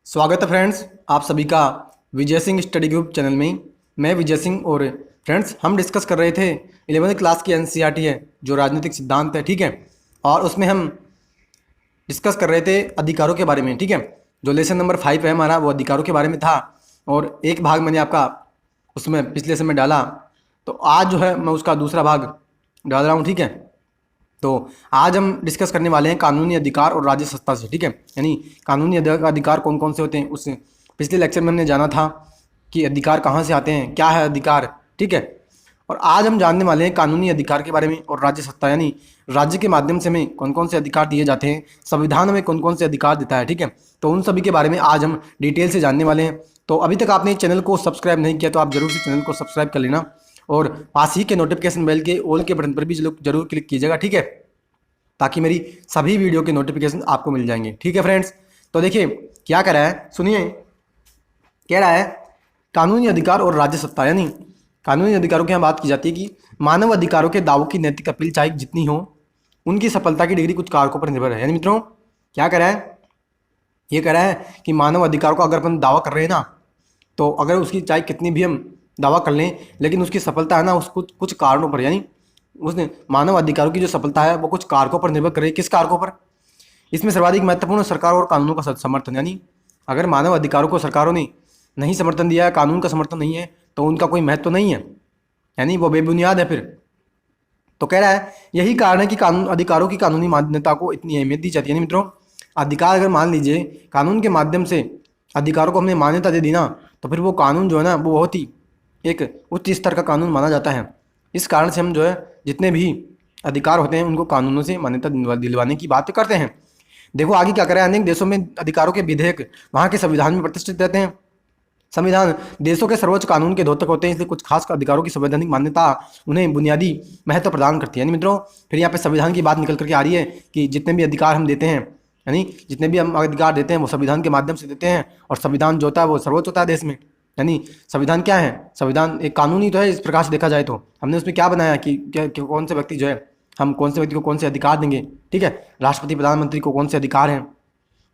स्वागत है फ्रेंड्स, आप सभी का Vijay Singh study group channel में। मैं विजय सिंह। और फ्रेंड्स, हम डिस्कस कर रहे थे 11वीं क्लास की एनसीईआरटी है जो राजनीतिक सिद्धांत है, ठीक है। और उसमें हम डिस्कस कर रहे थे अधिकारों के बारे में, ठीक है। जो लेसन नंबर 5 है हमारा, वो अधिकारों के बारे में था। और एक भाग मैंने आपका उसमें पिछले समय डाला, तो आज जो है मैं उसका दूसरा भाग डाल रहा हूँ, ठीक है। तो आज हम डिस्कस करने वाले हैं कानूनी अधिकार और राज्य सत्ता से, ठीक है। यानी कानूनी अधिकार कौन कौन से होते हैं। उस पिछले लेक्चर में हमने जाना था कि अधिकार कहाँ से आते हैं, क्या है अधिकार, ठीक है। और आज हम जानने वाले हैं कानूनी अधिकार के बारे में और राज्य सत्ता, यानी राज्य के माध्यम से हमें कौन कौन से अधिकार दिए जाते हैं, संविधान हमें कौन कौन से अधिकार देता है, ठीक है। तो उन सभी के बारे में आज हम डिटेल से जानने वाले हैं। तो अभी तक आपने चैनल को सब्सक्राइब नहीं किया तो आप जरूर से चैनल को सब्सक्राइब कर लेना और पास ही के नोटिफिकेशन बेल के ऑल के बटन पर भी जरूर क्लिक कीजिएगा, ठीक है, ताकि मेरी सभी वीडियो के नोटिफिकेशन आपको मिल जाएंगे, ठीक है फ्रेंड्स। तो देखिए क्या कह रहा है, सुनिए। कह रहा है कानूनी अधिकार और राज्य सत्ता, यानी कानूनी अधिकारों की यहाँ बात की जाती है कि मानव अधिकारों के दावों की नैतिक अपील चाहे जितनी हो, उनकी सफलता की डिग्री कुछ कारकों पर निर्भर है। यानी मित्रों क्या कह रहा है, ये कह रहा है कि मानव अधिकारों का अगर अपन दावा कर रहे हैं ना, तो अगर उसकी चाहे कितनी भी हम दावा कर लें, लेकिन उसकी सफलता है ना उसको कुछ कारणों पर, यानी उसने मानव अधिकारों की जो सफलता है वो कुछ कारकों पर निर्भर करे। किस कारकों पर? इसमें सर्वाधिक महत्वपूर्ण सरकार और कानूनों का समर्थन। यानी अगर मानव अधिकारों को सरकारों ने नहीं समर्थन दिया है, कानून का समर्थन नहीं है, तो उनका कोई महत्व नहीं है, यानी वो बेबुनियाद है फिर। तो कह रहा है यही कारण है कि कानून अधिकारों की कानूनी मान्यता को इतनी अहमियत दी जाती है। यानी मित्रों अधिकार अगर मान लीजिए कानून के माध्यम से अधिकारों को हमने मान्यता दे दी ना, तो फिर वो कानून जो है ना वो बहुत ही एक उच्च स्तर का कानून माना जाता है। इस कारण से हम जो है जितने भी अधिकार होते हैं उनको कानूनों से मान्यता दिलवाने की बात करते हैं। देखो आगे क्या करें, अनेक देशों में अधिकारों के विधेयक वहाँ के संविधान में प्रतिष्ठित रहते हैं। संविधान देशों के सर्वोच्च कानून के द्योतक होते हैं, इसलिए कुछ खास अधिकारों की संवैधानिक मान्यता उन्हें बुनियादी महत्व प्रदान करती है। यानी मित्रों फिर यहाँ पे संविधान की बात निकल करके आ रही है कि जितने भी अधिकार हम देते हैं, यानी जितने भी हम अधिकार देते हैं वो संविधान के माध्यम से देते हैं। और संविधान जो होता है वो सर्वोच्च होता है देश में। यानी संविधान क्या है, संविधान एक कानूनी तो है इस प्रकार से देखा जाए तो। हमने उसमें क्या बनाया कि कौन से व्यक्ति जो है, हम कौन से व्यक्ति को कौन से अधिकार देंगे, ठीक है, राष्ट्रपति प्रधानमंत्री को कौन से अधिकार हैं,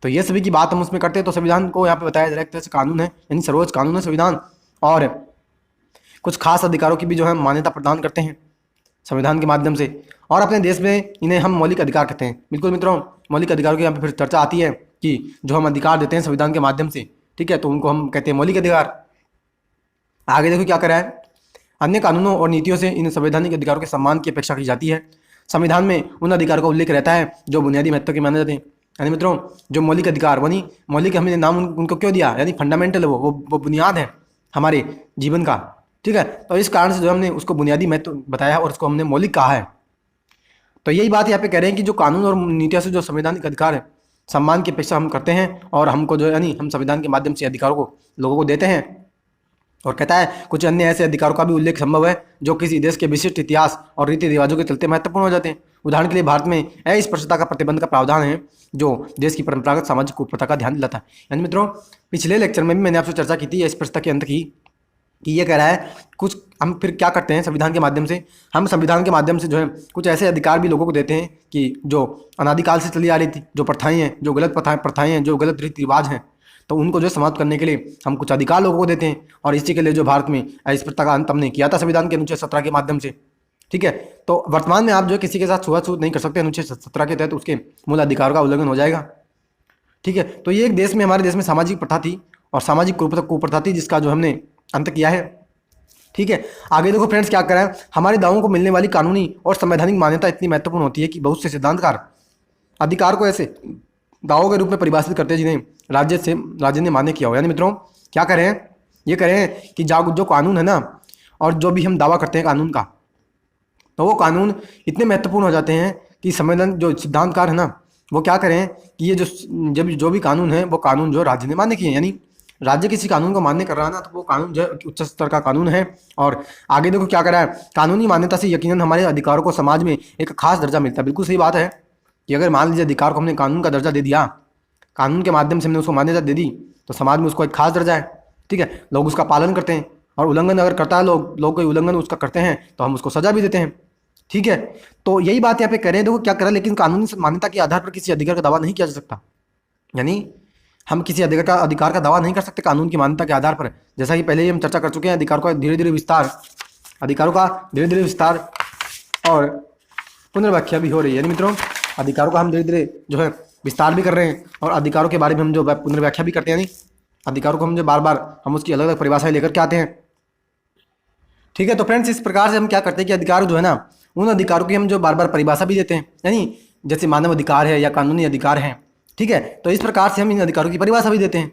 तो ये सभी की बात हम उसमें करते हैं। तो संविधान को यहाँ पे बताया जा रहा है एक तरह से कानून है, यानी सर्वोच्च कानून है संविधान। और कुछ खास अधिकारों की भी जो है मान्यता प्रदान करते हैं संविधान के माध्यम से। और अपने देश में इन्हें हम मौलिक अधिकार कहते हैं। बिल्कुल मित्रों, मौलिक अधिकारों की यहाँ पे फिर चर्चा आती है कि जो हम अधिकार देते हैं संविधान के माध्यम से, ठीक है, तो उनको हम कहते हैं मौलिक अधिकार। आगे देखो क्या करा है, अन्य कानूनों और नीतियों से इन संवैधानिक अधिकारों के सम्मान की अपेक्षा की जाती है। संविधान में उन अधिकारों का उल्लेख रहता है जो बुनियादी महत्व के माने जाते हैं। यानी मित्रों जो मौलिक अधिकार, वही मौलिक हमने नाम उनको क्यों दिया, यानी फंडामेंटल है, वो बुनियाद है हमारे जीवन का, ठीक है। तो इस कारण से जो हमने उसको बुनियादी महत्व बताया और उसको हमने मौलिक कहा है। तो यही बात यहाँ पे कह रहे हैं कि जो कानून और नीतियों से जो संवैधानिक अधिकार है सम्मान की अपेक्षा हम करते हैं, और हमको जो यानी हम संविधान के माध्यम से अधिकारों को लोगों को देते हैं। और कहता है कुछ अन्य ऐसे अधिकारों का भी उल्लेख संभव है जो किसी देश के विशिष्ट इतिहास और रीति रिवाजों के चलते महत्वपूर्ण हो जाते हैं। उदाहरण के लिए भारत में अस्पृश्यता का प्रतिबंध का प्रावधान है जो देश की परंपरागत सामाजिक कुप्रथा का ध्यान दिलाता है। यानी मित्रों पिछले लेक्चर में भी मैंने आपसे चर्चा की थी अस्पृश्यता के अंत की, कि ये कह रहा है कुछ हम फिर क्या करते हैं संविधान के माध्यम से, हम संविधान के माध्यम से जो है कुछ ऐसे अधिकार भी लोगों को देते हैं कि जो अनादिकाल से चली आ रही थी, जो प्रथाएं हैं, जो गलत प्रथाएं हैं, जो गलत रीति रिवाज हैं, तो उनको जो समाप्त करने के लिए हम कुछ अधिकार लोगों को देते हैं। और इसी के लिए जो भारत में अस्पृश्यता का अंत हमने किया था संविधान के अनुच्छेद 17 के माध्यम से, ठीक है। तो वर्तमान में आप जो किसी के साथ छुआछूत नहीं कर सकते अनुच्छेद 17 के तहत, उसके मूल अधिकार का उल्लंघन हो जाएगा, ठीक है। तो ये एक देश में, हमारे देश में सामाजिक प्रथा थी और सामाजिक कुप्रथा थी जिसका जो हमने अंत किया है, ठीक है। आगे देखो फ्रेंड्स क्या करें, हमारे दावों को मिलने वाली कानूनी और संवैधानिक मान्यता इतनी महत्वपूर्ण होती है कि बहुत से सिद्धांतकार अधिकार को ऐसे दावों के रूप में परिभाषित करते हैं जिन्हें राज्य ने मान्य किया हो। यानी मित्रों क्या करें, ये करें कि जो कानून है ना, और जो भी हम दावा करते हैं कानून का, तो वो कानून इतने महत्वपूर्ण हो जाते हैं कि संविधान जो सिद्धांतकार है ना वो क्या करें कि ये जो भी कानून है वो कानून जो राज्य ने मान्य किए। यानी राज्य किसी कानून को मान्य कर रहा है ना, तो वो कानून जो है उच्च स्तर का कानून है। और आगे देखो क्या कर रहा है, कानूनी मान्यता से यकीनन हमारे अधिकारों को समाज में एक खास दर्जा मिलता है। बिल्कुल सही बात है कि अगर मान लीजिए अधिकार को हमने कानून का दर्जा दे दिया, कानून के माध्यम से हमने उसको मान्यता दे दी, तो समाज में उसको एक खास दर्जा है, ठीक है, लोग उसका पालन करते हैं। और उल्लंघन अगर करता है लोग कोई उल्लंघन उसका करते हैं तो हम उसको सजा भी देते हैं, ठीक है। तो यही बात यहाँ पे कह रहे हैं, देखो क्या करें, लेकिन कानूनी मान्यता के आधार पर किसी अधिकार का दावा नहीं किया जा सकता। यानी हम किसी अधिकार का दावा नहीं कर सकते कानून की मान्यता के आधार पर। जैसा कि पहले ही हम चर्चा कर चुके हैं, अधिकारों का धीरे धीरे विस्तार और पुनर्व्याख्या भी हो रही है। यानी मित्रों, अधिकारों का हम धीरे धीरे जो है विस्तार भी कर रहे हैं और अधिकारों के बारे में हम जो पुनर्व्याख्या भी करते हैं। यानी अधिकारों को हम जो बार बार हम उसकी अलग अलग परिभाषाएं लेकर के आते हैं। ठीक है, तो फ्रेंड्स, इस प्रकार से हम क्या करते हैं कि अधिकार जो है ना, उन अधिकारों की हम जो बार बार परिभाषा भी देते हैं। यानी जैसे मानव अधिकार है या कानूनी अधिकार है, ठीक है, तो इस प्रकार से हम इन अधिकारों की परिभाषा भी देते हैं।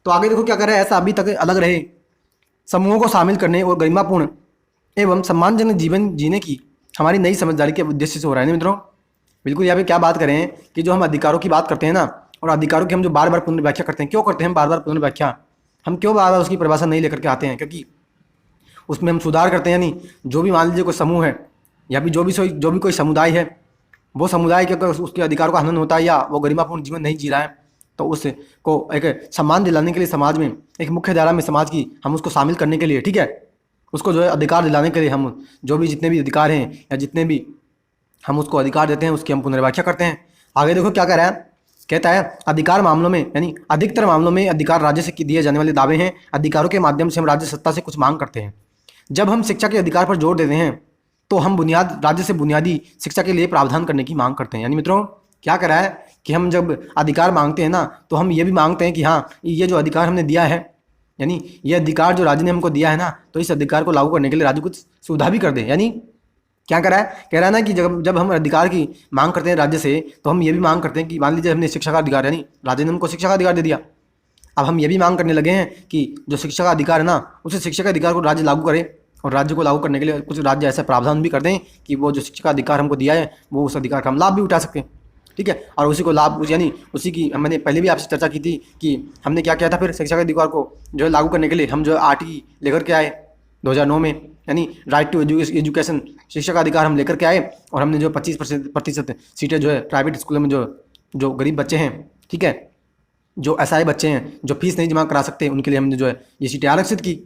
तो आगे देखो क्या कर रहा है, ऐसा अभी तक अलग रहे समूहों को शामिल करने और गरिमापूर्ण एवं सम्मानजनक जीवन जीने की हमारी नई समझदारी के उद्देश्य से हो रहा है। मित्रों, बिल्कुल यहाँ पे क्या बात करें कि जो हम अधिकारों की बात करते हैं ना, और अधिकारों की हम जो बार बार पुनर्व्याख्या करते हैं, क्यों करते हैं बार बार पुनर्व्याख्या? हम क्यों बार बार उसकी परिभाषा नहीं लेकर के आते हैं? क्योंकि उसमें हम सुधार करते हैं। यानी जो भी मान लीजिए कोई समूह है या भी जो भी कोई समुदाय है, वो समुदाय के अगर उसके अधिकारों का हनन होता है या वो गरिमापूर्ण जीवन नहीं जी रहा है, तो उसको एक सम्मान दिलाने के लिए समाज में, एक मुख्य धारा में समाज की, हम उसको शामिल करने के लिए, ठीक है, उसको जो है अधिकार दिलाने के लिए हम जो भी जितने भी अधिकार हैं या जितने भी हम उसको अधिकार देते हैं उसकी हम पुनर्व्याख्या करते हैं। आगे देखो क्या कह रहा है, कहता है अधिकार मामलों में, यानी अधिकतर मामलों में अधिकार राज्य से दिए जाने वाले दावे हैं। अधिकारों के माध्यम से हम राज्य सत्ता से कुछ मांग करते हैं। जब हम शिक्षा के अधिकार पर जोर देते हैं तो हम राज्य से बुनियादी शिक्षा के लिए प्रावधान करने की मांग करते हैं। यानी मित्रों, क्या करा है कि हम जब अधिकार मांगते हैं ना, तो हम ये भी मांगते हैं कि हाँ, ये जो अधिकार हमने दिया है, यानी ये अधिकार जो राज्य ने हमको दिया है ना, तो इस अधिकार को लागू करने के लिए राज्य कुछ सुविधा भी कर दे। यानी क्या करा है, कह रहा है ना कि जब हम अधिकार की मांग करते हैं राज्य से, तो हम ये भी मांग करते हैं कि मान लीजिए हमने शिक्षा का अधिकार, यानी राज्य ने हमको शिक्षा का अधिकार दे दिया, अब हम ये भी मांग करने लगे हैं कि जो शिक्षा का अधिकार है ना, उस शिक्षा के अधिकार को राज्य लागू करे, और राज्य को लागू करने के लिए कुछ राज्य ऐसा प्रावधान भी कर दें कि वो जो शिक्षा का अधिकार हमको दिया है, वो उस अधिकार का हम लाभ भी उठा सकते हैं। ठीक है, और उसी को लाभ, यानी उसी की मैंने पहले भी आपसे चर्चा की थी कि हमने क्या किया था, फिर शिक्षा के अधिकार को जो है लागू करने के लिए हम जो आर्टिकल लेकर के आए 2009 में, यानी राइट टू एजुकेशन, शिक्षा का अधिकार हम लेकर के आए, और हमने जो 25% सीटें जो है प्राइवेट स्कूलों में जो गरीब बच्चे हैं, ठीक है, जो ऐसे बच्चे हैं जो फीस नहीं जमा करा सकते, उनके लिए हमने जो है ये सीटें आरक्षित की।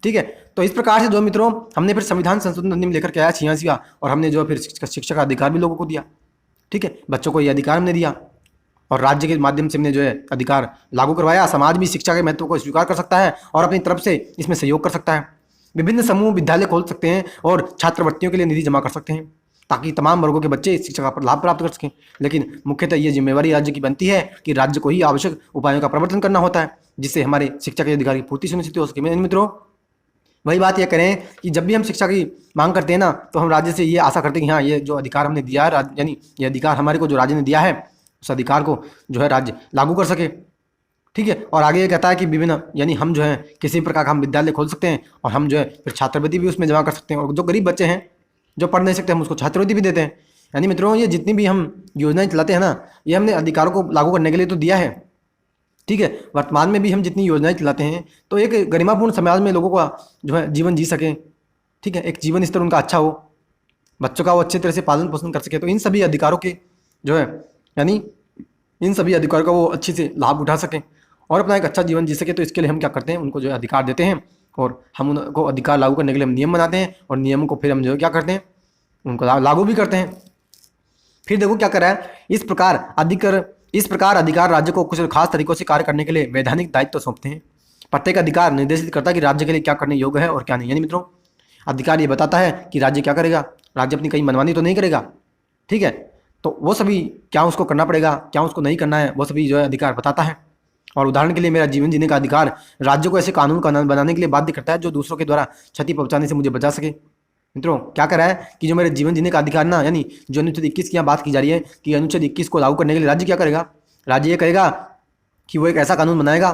ठीक है, तो इस प्रकार से जो मित्रों हमने फिर संविधान संशोधन अधिनियम लेकर के आया 86वां, और हमने जो फिर शिक्षा का अधिकार भी लोगों को दिया। ठीक है, बच्चों को ये अधिकार हमने दिया, और राज्य के माध्यम से हमने जो है अधिकार लागू करवाया। समाज भी शिक्षा के महत्व को स्वीकार कर सकता है और अपनी तरफ से इसमें सहयोग कर सकता है। विभिन्न समूह विद्यालय खोल सकते हैं और छात्रवृत्तियों के लिए निधि जमा कर सकते हैं, ताकि तमाम वर्गों के बच्चे इस शिक्षा का लाभ प्राप्त कर सकें। लेकिन मुख्यतः ये जिम्मेवारी राज्य की बनती है कि राज्य को ही आवश्यक उपायों का प्रवर्तन करना होता है, जिससे हमारे शिक्षा के अधिकार की पूर्ति सुनिश्चित हो सके। मित्रों, वही बात ये करें कि जब भी हम शिक्षा की मांग करते हैं ना, तो हम राज्य से ये आशा करते हैं कि हाँ, ये जो अधिकार हमने दिया है, यानी ये अधिकार हमारे को जो राज्य ने दिया है, उस अधिकार को जो है राज्य लागू कर सके। ठीक है, और आगे ये कहता है कि विभिन्न, यानी हम जो है किसी प्रकार का हम विद्यालय खोल सकते हैं, और हम जो है फिर छात्रवृत्ति भी उसमें जमा कर सकते हैं, और जो गरीब बच्चे हैं जो पढ़ नहीं सकते, हम उसको छात्रवृत्ति भी देते हैं। यानी मित्रों, ये जितनी भी हम योजनाएं चलाते हैं ना, ये हमने अधिकारों को लागू करने के लिए तो दिया है। ठीक है, वर्तमान में भी हम जितनी योजनाएं चलाते हैं, तो एक गरिमापूर्ण समाज में लोगों का जो है जीवन जी सकें। ठीक है, एक जीवन स्तर उनका अच्छा हो, बच्चों का वो अच्छी तरह से पालन पोषण कर सके, तो इन सभी अधिकारों के जो है, यानी इन सभी अधिकारों का वो अच्छे से लाभ उठा सकें और अपना एक अच्छा जीवन जी सके। तो इसके लिए हम क्या करते हैं, उनको जो है अधिकार देते हैं, और हम उनको अधिकार लागू करने के लिए हम नियम बनाते हैं, और नियमों को फिर हम जो है क्या करते हैं, उनको लागू भी करते हैं। फिर देखो क्या कर रहा है, इस प्रकार अधिकार राज्य को कुछ खास तरीकों से कार्य करने के लिए वैधानिक दायित्व सौंपते हैं। प्रत्येक अधिकार निर्देशित करता है कि राज्य के लिए क्या करने योग्य है और क्या नहीं। यानी मित्रों, अधिकार ये बताता है कि राज्य क्या करेगा, राज्य अपनी कहीं मनमानी तो नहीं करेगा। ठीक है, तो वो सभी क्या उसको करना पड़ेगा, क्या उसको नहीं करना है, वो सभी जो है अधिकार बताता है। और उदाहरण के लिए, मेरा जीवन जीने का अधिकार राज्य को ऐसे कानून बनाने के लिए बाध्य करता है जो दूसरों के द्वारा क्षति पहुंचाने से मुझे बचा सके। मित्रों, क्या करा है कि जो मेरे जीवन जीने का अधिकार ना, यानी जो अनुच्छेद 21 की यहाँ बात की जा रही है कि अनुच्छेद 21 को लागू करने के लिए राज्य क्या करेगा, राज्य ये करेगा कि वो एक ऐसा कानून बनाएगा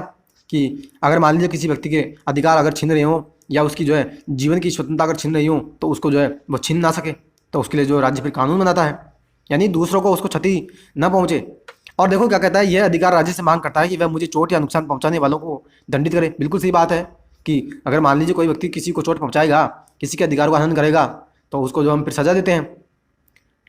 कि अगर मान लीजिए किसी व्यक्ति के अधिकार अगर छीन रहे हों, या उसकी जो है जीवन की स्वतंत्रता अगर छीन रही हो, तो उसको जो है वो छीन ना सके, तो उसके लिए जो राज्य फिर कानून बनाता है, यानी दूसरों को उसको क्षति न पहुँचे। और देखो क्या कहता है, यह अधिकार राज्य से मांग करता है कि वह मुझे चोट या नुकसान पहुँचाने वालों को दंडित करे। बिल्कुल सही बात है कि अगर मान लीजिए कोई व्यक्ति किसी को चोट पहुँचाएगा, किसी के अधिकार को हनन करेगा, तो उसको जो हम फिर सजा देते हैं।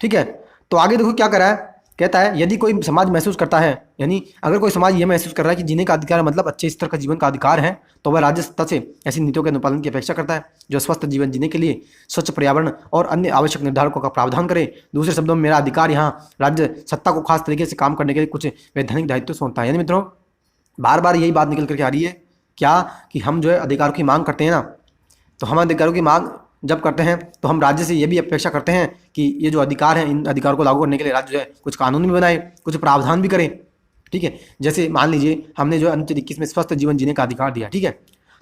ठीक है, तो आगे देखो क्या कर रहा है, कहता है यदि कोई समाज महसूस करता है, यानी अगर कोई समाज ये महसूस कर रहा है कि जीने का अधिकार मतलब अच्छे स्तर का जीवन का अधिकार है, तो वह राज्य सत्ता से ऐसी नीतियों के अनुपालन की अपेक्षा करता है जो स्वस्थ जीवन जीने के लिए स्वच्छ पर्यावरण और अन्य आवश्यक निर्धारकों का प्रावधान करे। दूसरे शब्दों में, मेरा अधिकार यहाँ राज्य सत्ता को खास तरीके से काम करने के लिए कुछ वैधानिक दायित्व सौंपता है। यानी मित्रों, बार बार यही बात निकल करके आ रही है क्या, कि हम जो है अधिकारों की मांग करते हैं ना, तो हम अधिकारों की मांग जब करते हैं तो हम राज्य से ये भी अपेक्षा करते हैं कि ये जो अधिकार हैं, इन अधिकारों को लागू करने के लिए राज्य जो है कुछ कानून भी बनाए, कुछ प्रावधान भी करें। ठीक है, जैसे मान लीजिए हमने जो अनुच्छेद 21 में स्वस्थ जीवन जीने का अधिकार दिया, ठीक है,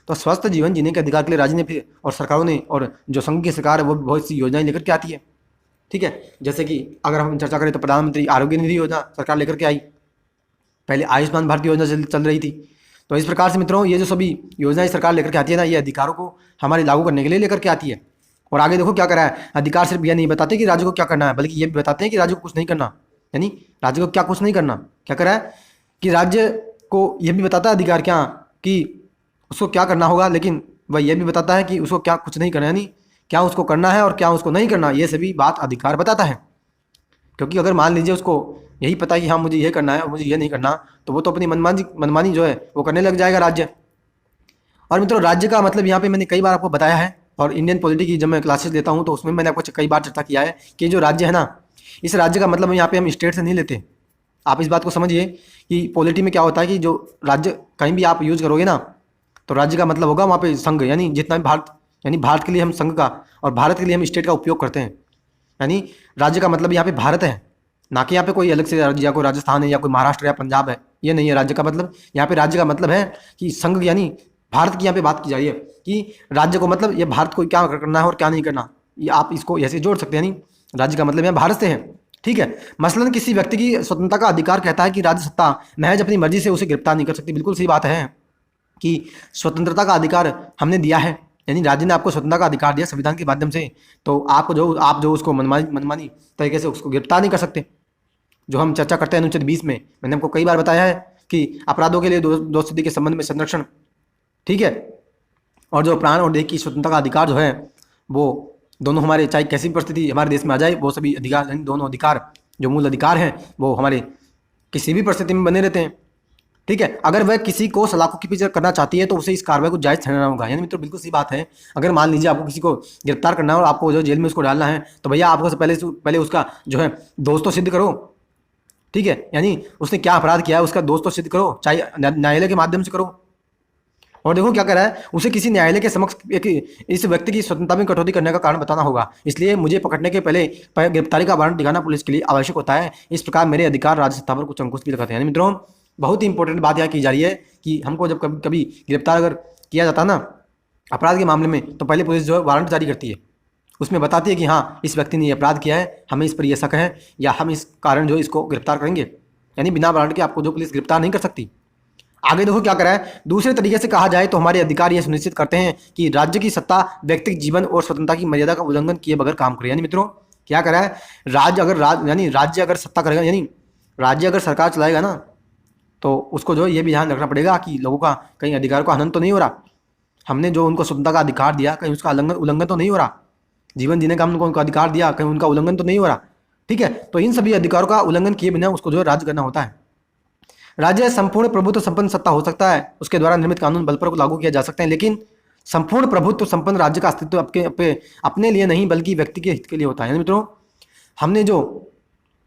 तो स्वस्थ जीवन जीने के अधिकार के लिए राज्य ने फिर और सरकारों ने, और जो संघ की सरकार है वो बहुत सी योजनाएं लेकर के आती है। ठीक है, जैसे कि अगर हम चर्चा करें तो प्रधानमंत्री आरोग्य निधि योजना सरकार लेकर के आई, पहले आयुष्मान भारत योजना चल रही थी। तो इस प्रकार से मित्रों ये जो सभी योजनाएं सरकार लेकर के आती है ना, ये अधिकारों को हमारे लागू करने के लिए लेकर के आती है। और आगे देखो क्या करा है, अधिकार सिर्फ यह नहीं बताते कि राज्य को क्या करना है, बल्कि ये भी बताते हैं कि राज्य को कुछ नहीं करना। यानी राज्य को क्या कुछ नहीं करना, क्या करा है कि राज्य को यह भी बताता है अधिकार क्या, कि उसको क्या करना होगा, लेकिन वह यह भी बताता है कि उसको क्या कुछ नहीं करना, यानी क्या उसको करना है और क्या उसको नहीं करना, ये सभी बात अधिकार बताता है। क्योंकि अगर मान लीजिए उसको यही पता है कि हाँ मुझे ये करना है और मुझे ये नहीं करना, तो वो तो अपनी मनमानी जो है वो करने लग जाएगा राज्य। और मित्रों राज्य का मतलब यहाँ पे मैंने कई बार आपको बताया है, और इंडियन पॉलिटी की जब मैं क्लासेस लेता हूँ तो उसमें मैंने आपको कई बार चर्चा किया है कि जो राज्य है ना, इस राज्य का मतलब यहाँ पे हम स्टेट से नहीं लेते। आप इस बात को समझिए कि पॉलिटी में क्या होता है कि जो राज्य कहीं भी आप यूज करोगे ना, तो राज्य का मतलब होगा वहाँ पे संघ, यानी जितना भी भारत, यानी भारत के लिए हम संघ का और भारत के लिए हम स्टेट का उपयोग करते हैं। यानी राज्य का मतलब यहाँ पे भारत है, ना कि यहाँ पे कोई अलग से राज्य या कोई राजस्थान है या कोई महाराष्ट्र या पंजाब है, ये नहीं है राज्य का मतलब। यहाँ पे राज्य का मतलब है कि संघ, यानी भारत की यहाँ पे बात की जा रही है कि राज्य को मतलब ये भारत को क्या करना है और क्या नहीं करना, ये आप इसको ऐसे जोड़ सकते हैं। यानी राज्य का मतलब यहाँ भारत से है। ठीक है, मसलन किसी व्यक्ति की स्वतंत्रता का अधिकार कहता है कि राज्य सत्ता महज अपनी मर्जी से उसे गिरफ्तार नहीं कर सकती। बिल्कुल सही बात है कि स्वतंत्रता का अधिकार हमने दिया है, यानी राज्य ने आपको स्वतंत्रता का अधिकार दिया संविधान के माध्यम से, तो आपको जो आप जो उसको मनमानी तरीके से उसको गिरफ्तार नहीं कर सकते। जो हम चर्चा करते हैं अनुच्छेद 20 में, मैंने आपको कई बार बताया है कि अपराधों के लिए दोष सिद्धि के संबंध में संरक्षण, ठीक है, और जो प्राण और देह की स्वतंत्रता का अधिकार जो है वो दोनों हमारे, चाहे कैसी भी परिस्थिति हमारे देश में आ जाए, वो सभी अधिकार, यानी दोनों अधिकार जो मूल अधिकार हैं वो हमारे किसी भी परिस्थिति में बने रहते हैं। ठीक है, अगर वह किसी को सलाखों के पीछे करना चाहती है तो उसे इस कार्रवाई को जायज ठहराना होगा। यानी मित्रों बिल्कुल सही बात है, अगर मान लीजिए आपको किसी को गिरफ्तार करना है और आपको जो जेल में उसको डालना है, तो भैया आपको से पहले उसका जो है दोष तो सिद्ध करो। ठीक है, यानी उसने क्या अपराध किया है उसका दोष तो सिद्ध करो, चाहे न्यायालय के माध्यम से करो। और देखो क्या कर रहा है, उसे किसी न्यायालय के समक्ष एक इस व्यक्ति की स्वतंत्रता में कटौती करने का कारण बताना होगा। इसलिए मुझे पकड़ने के पहले गिरफ्तारी का वारंट दिखाना पुलिस के लिए आवश्यक होता है। इस प्रकार मेरे अधिकार राज्य सत्ता पर कुछ अंकुश भी लगाते हैं। यानी मित्रों बहुत ही इंपॉर्टेंट बात यहाँ की जा रही है कि हमको जब कभी कभी गिरफ्तार अगर किया जाता है ना अपराध के मामले में, तो पहले पुलिस जो है वारंट जारी करती है, उसमें बताती है कि हाँ इस व्यक्ति ने ये अपराध किया है, हमें इस पर यह शक है, या हम इस कारण जो इसको गिरफ्तार करेंगे। यानी बिना वारंट के आपको जो पुलिस गिरफ्तार नहीं कर सकती। आगे देखो क्या करा है, दूसरे तरीके से कहा जाए तो हमारे अधिकार यह सुनिश्चित करते हैं कि राज्य की सत्ता व्यक्तिगत जीवन और स्वतंत्रता की मर्यादा का उल्लंघन किए बगैर काम करे। यानी मित्रों क्या करा है, राज्य अगर सत्ता करेगा, यानी राज्य अगर सरकार चलाएगा ना, तो उसको जो है ये भी ध्यान रखना पड़ेगा कि लोगों का कहीं अधिकार का हनन तो नहीं हो रहा, हमने जो उनको स्वतंत्रता का अधिकार दिया कहीं उसका उल्लंघन तो नहीं हो रहा, जीवन जीने का हमको उनको अधिकार दिया कहीं उनका उल्लंघन तो नहीं हो रहा। ठीक है, तो इन सभी अधिकारों का उल्लंघन किए बिना उसको जो है राज्य करना होता है। राज्य संपूर्ण प्रभुत्व संपन्न सत्ता हो सकता है, उसके द्वारा निर्मित कानून बल पर लागू किया जा सकते हैं, लेकिन संपूर्ण प्रभुत्व संपन्न राज्य का अस्तित्व अपने लिए नहीं बल्कि व्यक्ति के हित के लिए होता है। मित्रों हमने जो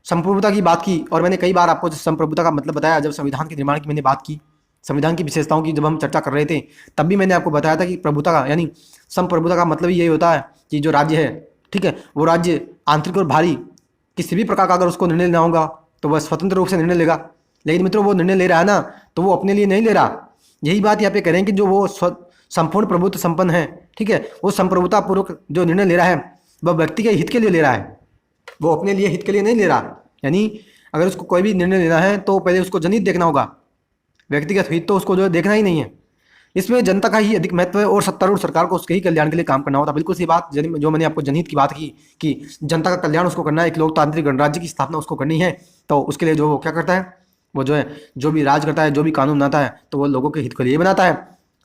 संप्रभुता की बात की, और मैंने कई बार आपको संप्रभुता का मतलब बताया, जब संविधान के निर्माण की मैंने बात की, संविधान की विशेषताओं की जब हम चर्चा कर रहे थे, तब भी मैंने आपको बताया था कि प्रभुता का यानी संप्रभुता का मतलब यही होता है कि जो राज्य है, ठीक है, वो राज्य आंतरिक और बाहरी किसी भी प्रकार का अगर उसको निर्णय लेना होगा तो वह स्वतंत्र रूप से निर्णय लेगा। लेकिन मित्रों वो निर्णय ले रहा है ना, तो वो अपने लिए नहीं ले रहा। यही बात यहाँ पे करें कि जो वो संपूर्ण प्रभुत्व संपन्न है, ठीक है, वो संप्रभुता पूर्वक जो निर्णय ले रहा है वह व्यक्ति के हित के लिए ले रहा है, वो अपने लिए हित के लिए नहीं ले रहा। यानी अगर उसको कोई भी निर्णय लेना है तो पहले उसको जनहित देखना होगा, व्यक्तिगत हित तो उसको जो है देखना ही नहीं है। इसमें जनता का ही अधिक महत्व है और सत्तारूढ़ सरकार को उसके ही कल्याण के लिए काम करना होता है। बिल्कुल सही बात, जो मैंने आपको जनहित की बात की कि जनता का कल्याण उसको करना है, एक लोकतांत्रिक गणराज्य की स्थापना उसको करनी है, तो उसके लिए जो वो क्या करता है, वो जो है जो भी राज करता है, जो भी कानून बनाता है, तो वो लोगों के हित के लिए बनाता है।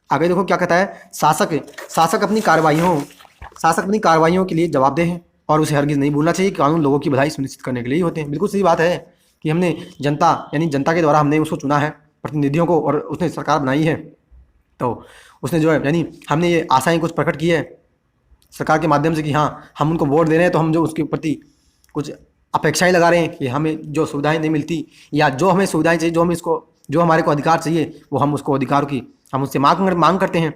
आगे देखो क्या कहता है, शासक अपनी कार्रवाइयों के लिए जवाबदेह है और उसे हरगिज नहीं भूलना चाहिए कि कानून लोगों की भलाई सुनिश्चित करने के लिए ही होते हैं। बिल्कुल सही बात है कि हमने जनता यानी जनता के द्वारा हमने उसको चुना है प्रतिनिधियों को, और उसने सरकार बनाई है, तो उसने जो है यानी हमने ये आशाएं कुछ प्रकट की है सरकार के माध्यम से कि हाँ हम उनको वोट दे रहे हैं, तो हम जो उसके प्रति कुछ अपेक्षाएं लगा रहे हैं कि हमें जो सुविधाएं नहीं मिलती, या जो हमें सुविधाएं चाहिए, जो हमें इसको जो हमारे को अधिकार चाहिए वो हम उसको अधिकार की हम उससे मांग करते हैं।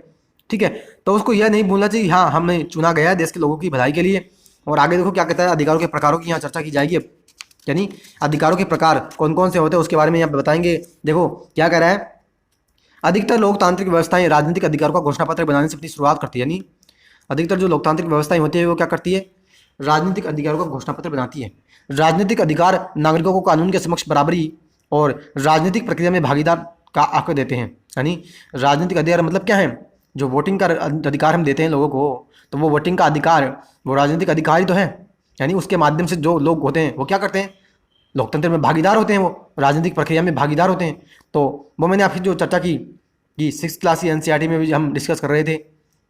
ठीक है, तो उसको यह नहीं भूलना चाहिए हाँ हमें चुना गया है देश के लोगों की भलाई के लिए। और आगे देखो क्या कहता है, अधिकारों के प्रकारों की यहाँ चर्चा की जाएगी अब, यानी अधिकारों के प्रकार कौन कौन से होते हैं उसके बारे में यहाँ बताएंगे। देखो क्या कह रहा है, अधिकतर लोकतांत्रिक व्यवस्थाएं राजनीतिक अधिकारों का घोषणा पत्र बनाने से अपनी शुरुआत करती है। यानी अधिकतर जो लोकतांत्रिक व्यवस्थाएं होती है वो क्या करती है, राजनीतिक अधिकारों का घोषणा पत्र बनाती है। राजनीतिक अधिकार नागरिकों को कानून के समक्ष बराबरी और राजनीतिक प्रक्रिया में भागीदार का हक देते हैं। यानी राजनीतिक अधिकार मतलब क्या है, जो वोटिंग का अधिकार हम देते हैं लोगों को, तो वो वोटिंग का अधिकार वो राजनीतिक अधिकार ही तो है। यानी उसके माध्यम से जो लोग होते हैं वो क्या करते हैं, लोकतंत्र में भागीदार होते हैं, वो राजनीतिक प्रक्रिया में भागीदार होते हैं। तो वो मैंने आपकी जो चर्चा की कि 6th क्लास की एनसीईआरटी में भी हम डिस्कस कर रहे थे,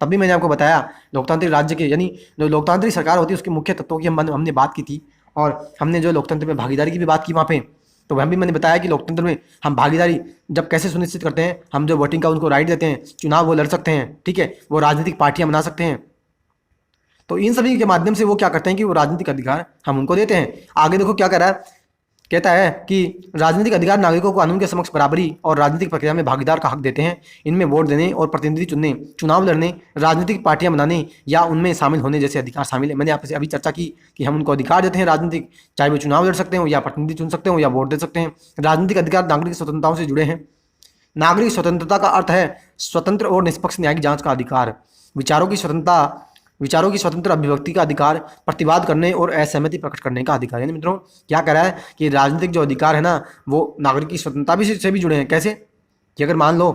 तब भी मैंने आपको बताया लोकतांत्रिक राज्य के यानी जो लोकतांत्रिक सरकार होती है उसके मुख्य तत्वों की हमने बात की थी। और हमने जो लोकतंत्र में भागीदारी की भी बात की वहाँ पे, तो वह भी मैंने बताया कि लोकतंत्र में हम भागीदारी जब कैसे सुनिश्चित करते हैं, हम जो वोटिंग का उनको राइट देते हैं, चुनाव वो लड़ सकते हैं, ठीक है, वो राजनीतिक पार्टियां बना सकते हैं। तो इन सभी के माध्यम से वो क्या करते हैं कि वो राजनीतिक अधिकार हम उनको देते हैं। आगे देखो क्या कह रहा है, कहता है कि राजनीतिक अधिकार नागरिकों को कानून के समक्ष बराबरी और राजनीतिक प्रक्रिया में भागीदार का हक देते हैं। इनमें वोट देने और प्रतिनिधि चुनने, चुनाव लड़ने, राजनीतिक पार्टियां बनाने या उनमें शामिल होने जैसे अधिकार शामिल है। मैंने आपसे अभी चर्चा की कि हम उनको अधिकार देते हैं राजनीतिक, चाहे वो चुनाव लड़ सकते हो या प्रतिनिधि चुन सकते हो या वोट दे सकते हैं। राजनीतिक अधिकार नागरिक स्वतंत्रताओं से जुड़े हैं। नागरिक स्वतंत्रता का अर्थ है स्वतंत्र और निष्पक्ष न्यायिक जांच का अधिकार, विचारों की स्वतंत्रता, विचारों की स्वतंत्र अभिव्यक्ति का अधिकार, प्रतिवाद करने और असहमति प्रकट करने का अधिकार। यानी मित्रों क्या कह रहा है कि राजनीतिक जो अधिकार है ना वो नागरिक की स्वतंत्रता भी से भी जुड़े हैं। कैसे कि अगर मान लो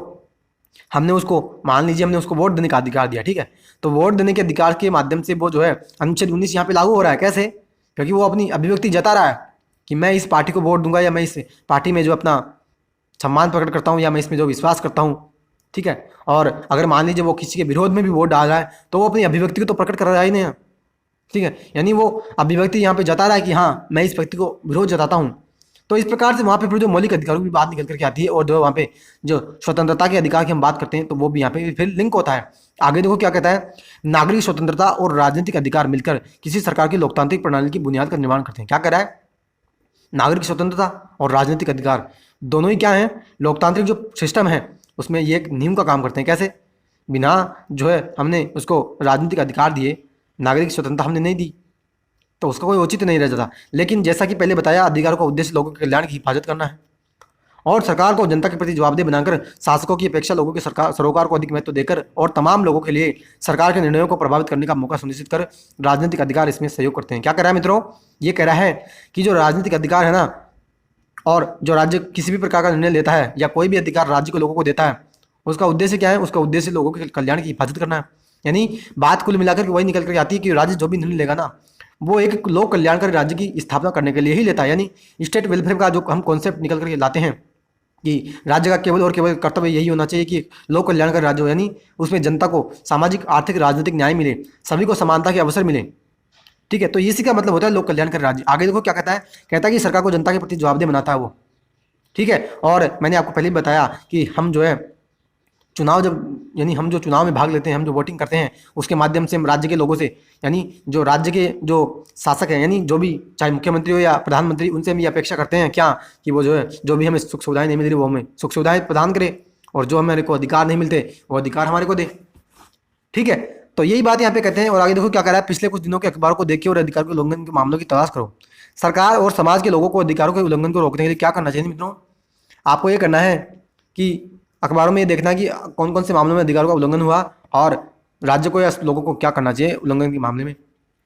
हमने उसको, मान लीजिए हमने उसको वोट देने का अधिकार दिया, ठीक है, तो वोट देने के अधिकार के माध्यम से वो जो है अनुच्छेद 19 यहाँ पे लागू हो रहा है। कैसे, क्योंकि वो अपनी अभिव्यक्ति जता रहा है कि मैं इस पार्टी को वोट दूंगा या मैं इस पार्टी में जो अपना सम्मान प्रकट करता हूँ या मैं इसमें जो विश्वास करता हूँ, ठीक है। और अगर मान लीजिए वो किसी के विरोध में भी वोट डाल रहा है तो वो अपनी अभिव्यक्ति को तो प्रकट कर रहा ही नहीं है, ठीक है, यानी वो अभिव्यक्ति यहाँ पे जता रहा है कि हाँ मैं इस व्यक्ति को विरोध जताता हूँ। तो इस प्रकार से वहाँ पे फिर जो मौलिक अधिकारों की बात निकल करके आती है और जो वहाँ पे जो स्वतंत्रता के अधिकार की हम बात करते हैं तो वो भी यहाँ पे फिर लिंक होता है। आगे देखो क्या कहता है, नागरिक स्वतंत्रता और राजनीतिक अधिकार मिलकर किसी सरकार की लोकतांत्रिक प्रणाली की बुनियाद का निर्माण करते हैं। क्या कह रहा है, नागरिक स्वतंत्रता और राजनीतिक अधिकार दोनों ही क्या है, लोकतांत्रिक जो सिस्टम है उसमें ये एक नींव का काम करते हैं। कैसे, बिना जो है हमने उसको राजनीतिक अधिकार दिए, नागरिक स्वतंत्रता हमने नहीं दी तो उसका कोई औचित्य नहीं रह जाता। लेकिन जैसा कि पहले बताया, अधिकारों का उद्देश्य लोगों के कल्याण की हिफाजत करना है और सरकार को जनता के प्रति जवाबदेह बनाकर शासकों की अपेक्षा लोगों के सरोकार को अधिक महत्व देकर और तमाम लोगों के लिए सरकार के निर्णयों को प्रभावित करने का मौका सुनिश्चित कर राजनीतिक अधिकार इसमें सहयोग करते हैं। क्या कह रहा है मित्रों, ये कह रहा है कि जो राजनीतिक अधिकार है ना, और जो राज्य किसी भी प्रकार का निर्णय लेता है या कोई भी अधिकार राज्य को लोगों को देता है, उसका उद्देश्य क्या है, उसका उद्देश्य लोगों के कल्याण की हिफाजत करना है। यानी बात कुल मिलाकर के वही निकल कर आती है कि राज्य जो भी निर्णय लेगा ना वो एक लोक कल्याणकारी राज्य की स्थापना करने के लिए ही लेता है। यानी स्टेट वेलफेयर का जो हम कॉन्सेप्ट निकल करके लाते हैं कि राज्य का केवल और केवल कर्तव्य यही होना चाहिए कि लोक कल्याणकारी राज्य हो, यानी उसमें जनता को सामाजिक, आर्थिक, राजनीतिक न्याय मिले, सभी को समानता के अवसर मिले, ठीक है। तो इसी का मतलब होता है लोक कल्याणकारी राज्य। आगे देखो क्या कहता है, कहता है कि सरकार को जनता के प्रति जवाबदेह बनाता है वो, ठीक है। और मैंने आपको पहले भी बताया कि हम जो है चुनाव जब, यानी हम जो चुनाव में भाग लेते हैं, हम जो वोटिंग करते हैं उसके माध्यम से हम राज्य के लोगों से, यानी जो राज्य के जो शासक हैं, यानी जो भी चाहे मुख्यमंत्री हो या प्रधानमंत्री, उनसे हम ये अपेक्षा करते हैं क्या कि वो जो है जो भी हमें सुख सुविधाएं नहीं मिल रही वो हमें सुख सुविधाएं प्रदान करे और जो हमारे को अधिकार नहीं मिलते वो अधिकार हमारे को दे, ठीक है। तो यही बात यहाँ पे कहते हैं। और आगे देखो क्या कर रहा है, पिछले कुछ दिनों के अखबारों को देखिए और अधिकार के उल्लंघन के मामलों की तलाश करो। सरकार और समाज के लोगों को अधिकारों के उल्लंघन को रोकने के लिए क्या करना चाहिए मित्रों, आपको ये करना है कि अखबारों में ये देखना कि कौन कौन से मामलों में अधिकारों का उल्लंघन हुआ और राज्य को या लोगों को क्या करना चाहिए उल्लंघन के मामले में,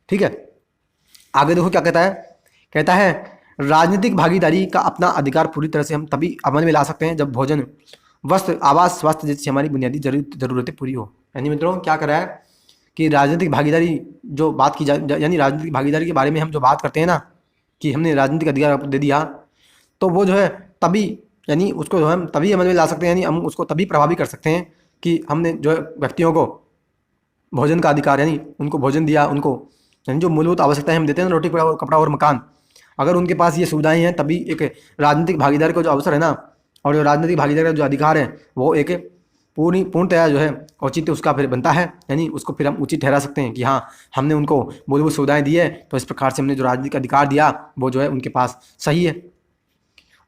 ठीक है। आगे देखो क्या कहता है, कहता है राजनीतिक भागीदारी का अपना अधिकार पूरी तरह से हम तभी अमल में ला सकते हैं जब भोजन, वस्त्र, आवास, स्वास्थ्य जैसी हमारी बुनियादी जरूरतें पूरी हो। यानी मित्रों क्या कर रहा है कि राजनीतिक भागीदारी जो बात की जाए, यानी राजनीतिक भागीदारी के बारे में हम जो बात करते हैं ना कि हमने राजनीतिक अधिकार दे दिया, तो वो जो है तभी, यानी उसको जो हम तभी अमल में ला सकते हैं, यानी हम उसको तभी प्रभावी कर सकते हैं कि हमने जो है व्यक्तियों को भोजन का अधिकार, यानी उनको भोजन दिया, उनको यानी जो मूलभूत आवश्यकताएं हम देते हैं ना, रोटी कपड़ा और मकान, अगर उनके पास ये सुविधाएं हैं तभी एक राजनीतिक भागीदारी को जो अवसर है ना और जो राजनीतिक भागीदारी का जो अधिकार है वो एक पूर्णतया जो है औचित्य उसका फिर बनता है, यानी उसको फिर हम उचित ठहरा सकते हैं कि हाँ हमने उनको मूलभूत सुविधाएं दी है तो इस प्रकार से हमने जो राजनीतिक अधिकार दिया वो जो है उनके पास सही है।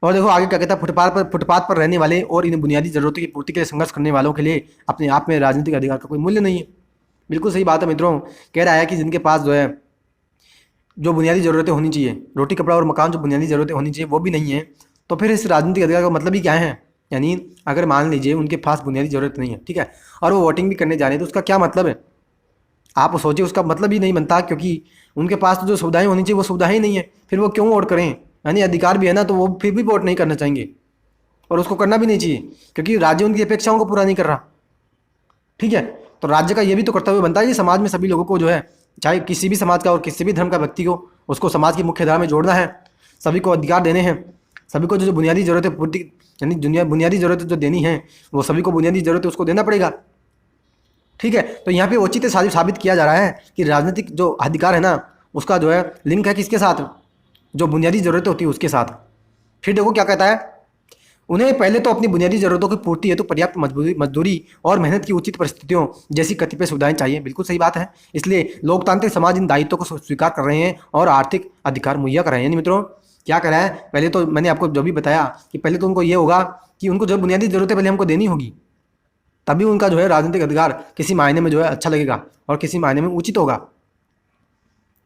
और देखो आगे क्या कहता है, फुटपाथ पर रहने वाले और इन बुनियादी जरूरतों की पूर्ति के लिए संघर्ष करने वालों के लिए अपने आप में राजनीतिक अधिकार का कोई मूल्य नहीं है। बिल्कुल सही बात है मित्रों। कह रहा है कि जिनके पास जो है जो बुनियादी ज़रूरतें होनी चाहिए, रोटी कपड़ा और मकान, जो बुनियादी ज़रूरतें होनी चाहिए वो भी नहीं है, तो फिर इस राजनीतिक अधिकार का मतलब ही क्या है। यानी अगर मान लीजिए उनके पास बुनियादी ज़रूरत नहीं है, ठीक है, और वो वोटिंग भी करने जा रहे हैं, तो उसका क्या मतलब है। आप सोचिए, उसका मतलब ही नहीं बनता, क्योंकि उनके पास तो जो सुविधाएं होनी चाहिए वो सुविधाएं ही नहीं है, फिर वो क्यों वोट करें। यानी अधिकार भी है ना, तो वो फिर भी वोट नहीं करना चाहेंगे, और उसको करना भी नहीं चाहिए, क्योंकि राज्य उनकी अपेक्षाओं को पूरा नहीं कर रहा। ठीक है, तो राज्य का ये भी तो कर्तव्य बनता है कि समाज में सभी लोगों को जो है, चाहे किसी भी समाज का और किसी भी धर्म का व्यक्ति को, उसको समाज की मुख्य धारा में जोड़ना है, सभी को अधिकार देने हैं, सभी को जो बुनियादी ज़रूरतें पूर्ति, यानी दुनिया बुनियादी ज़रूरतें जो देनी है वो सभी को बुनियादी ज़रूरतें उसको देना पड़ेगा। ठीक है, तो यहाँ पे औचित्य साबित किया जा रहा है कि राजनीतिक जो अधिकार है ना, उसका जो है लिंक है किसके साथ, जो बुनियादी ज़रूरतें होती है उसके साथ। फिर देखो क्या कहता है, उन्हें पहले तो अपनी बुनियादी ज़रूरतों की पूर्ति हेतु पर्याप्त मजदूरी और मेहनत की उचित परिस्थितियों जैसी कतिपय सुविधाएं चाहिए। बिल्कुल सही बात है। इसलिए लोकतांत्रिक समाज इन दायित्वों को स्वीकार कर रहे हैं और आर्थिक अधिकार मुहैया कर रहे हैं। यानी मित्रों क्या कर रहा है, पहले तो मैंने आपको जो भी बताया कि पहले तो उनको ये होगा कि उनको जो बुनियादी ज़रूरतें पहले हमको देनी होगी, तभी उनका जो है राजनीतिक अधिकार किसी मायने में जो है अच्छा लगेगा और किसी मायने में उचित होगा।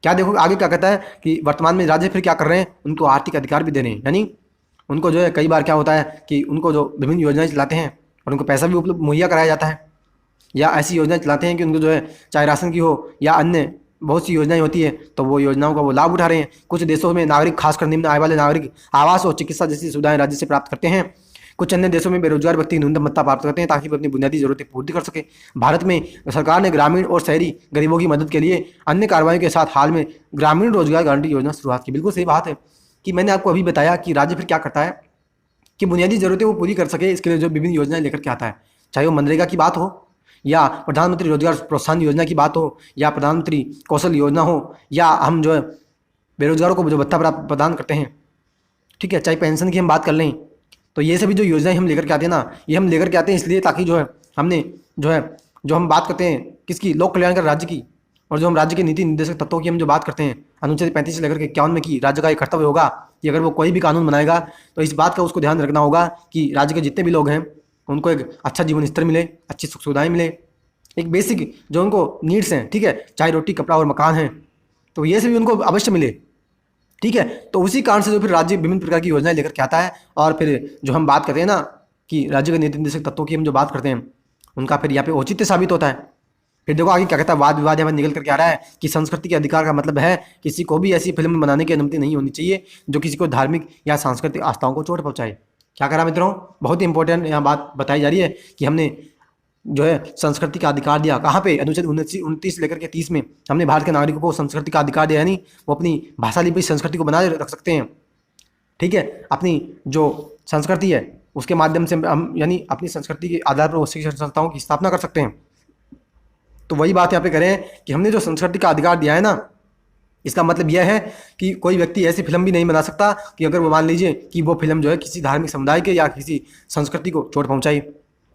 क्या देखो आगे क्या कहता है कि वर्तमान में राज्य फिर क्या कर रहे हैं, उनको आर्थिक अधिकार भी दे रहे हैं। यानी उनको जो है कई बार क्या होता है कि उनको जो विभिन्न योजनाएं चलाते हैं और उनको पैसा भी उपलब्ध मुहैया कराया जाता है, या ऐसी योजनाएं चलाते हैं कि उनको जो है चाहे राशन की हो या अन्य बहुत सी योजनाएं होती है, तो वो योजनाओं का वो लाभ उठा रहे हैं। कुछ देशों में नागरिक, खासकर निम्न आय वाले नागरिक, आवास और चिकित्सा जैसी सुविधाएं राज्य से प्राप्त करते हैं। कुछ अन्य देशों में बेरोजगार व्यक्ति न्यूनतम भत्ता प्राप्त करते हैं ताकि वो अपनी बुनियादी जरूरतें पूर्ति कर सके। भारत में सरकार ने ग्रामीण और शहरी गरीबों की मदद के लिए अन्य कार्रवाइयों के साथ हाल में ग्रामीण रोजगार गारंटी योजना शुरुआत की। बिल्कुल सही बात है कि मैंने आपको अभी बताया कि राज्य फिर क्या करता है कि बुनियादी ज़रूरतें वो पूरी कर सके, इसके लिए जो विभिन्न योजनाएं लेकर के आता है, चाहे वो मनरेगा की बात हो या प्रधानमंत्री रोजगार प्रोत्साहन योजना की बात हो या प्रधानमंत्री कौशल योजना हो, या हम जो है बेरोजगारों को जो भत्ता प्रदान करते हैं, ठीक है, चाहे पेंशन की हम बात कर लें, तो ये सभी जो योजनाएं हम लेकर के आते हैं ना, ये हम लेकर के आते हैं इसलिए ताकि जो है हमने जो है जो हम बात करते हैं किसकी, लोक कल्याणकारी राज्य की, और जो हम राज्य के नीति निर्देशक तत्वों की हम जो बात करते हैं अनुच्छेद 35 से लेकर के 51 में की, राज्य का एक कर्तव्य होगा कि अगर वो कोई भी कानून बनाएगा तो इस बात का उसको ध्यान रखना होगा कि राज्य के जितने भी लोग हैं उनको एक अच्छा जीवन स्तर मिले, अच्छी सुख सुविधाएं मिले, एक बेसिक जो उनको नीड्स हैं, ठीक है, चाहे रोटी कपड़ा और मकान है, तो ये सभी उनको अवश्य मिले। ठीक है, तो उसी कारण से जो फिर राज्य विभिन्न प्रकार की योजनाएं लेकर के आता है, और फिर जो हम बात करते हैं ना कि राज्य के नीति निर्देशक तत्वों की हम जो बात करते हैं उनका फिर यहाँ पे औचित्य साबित होता है। फिर देखो आगे क्या कहता है, वाद विवाद यहाँ निकल करके आ रहा है कि संस्कृति के अधिकार का मतलब है किसी को भी ऐसी फिल्म बनाने की अनुमति नहीं होनी चाहिए जो किसी को धार्मिक या सांस्कृतिक आस्थाओं को चोट पहुंचाए। क्या करा मित्रों, बहुत ही इंपॉर्टेंट यहाँ बात बताई जा रही है कि हमने जो है संस्कृति का अधिकार दिया। कहाँ पे, अनुच्छेद 29 लेकर के 30 में हमने भारत के नागरिकों को संस्कृति का अधिकार दिया, यानी वो अपनी भाषा लिपि संस्कृति को बनाए रख सकते हैं। ठीक है, अपनी जो संस्कृति है उसके माध्यम से हम यानी अपनी संस्कृति के आधार पर वो शिक्षण संस्थाओं की स्थापना कर सकते हैं। तो वही बात यहाँ पे करें कि हमने जो संस्कृति का अधिकार दिया है ना, इसका मतलब यह है कि कोई व्यक्ति ऐसी फिल्म भी नहीं बना सकता कि अगर वो मान लीजिए कि वो फिल्म जो है किसी धार्मिक समुदाय के या किसी संस्कृति को चोट पहुंचाई।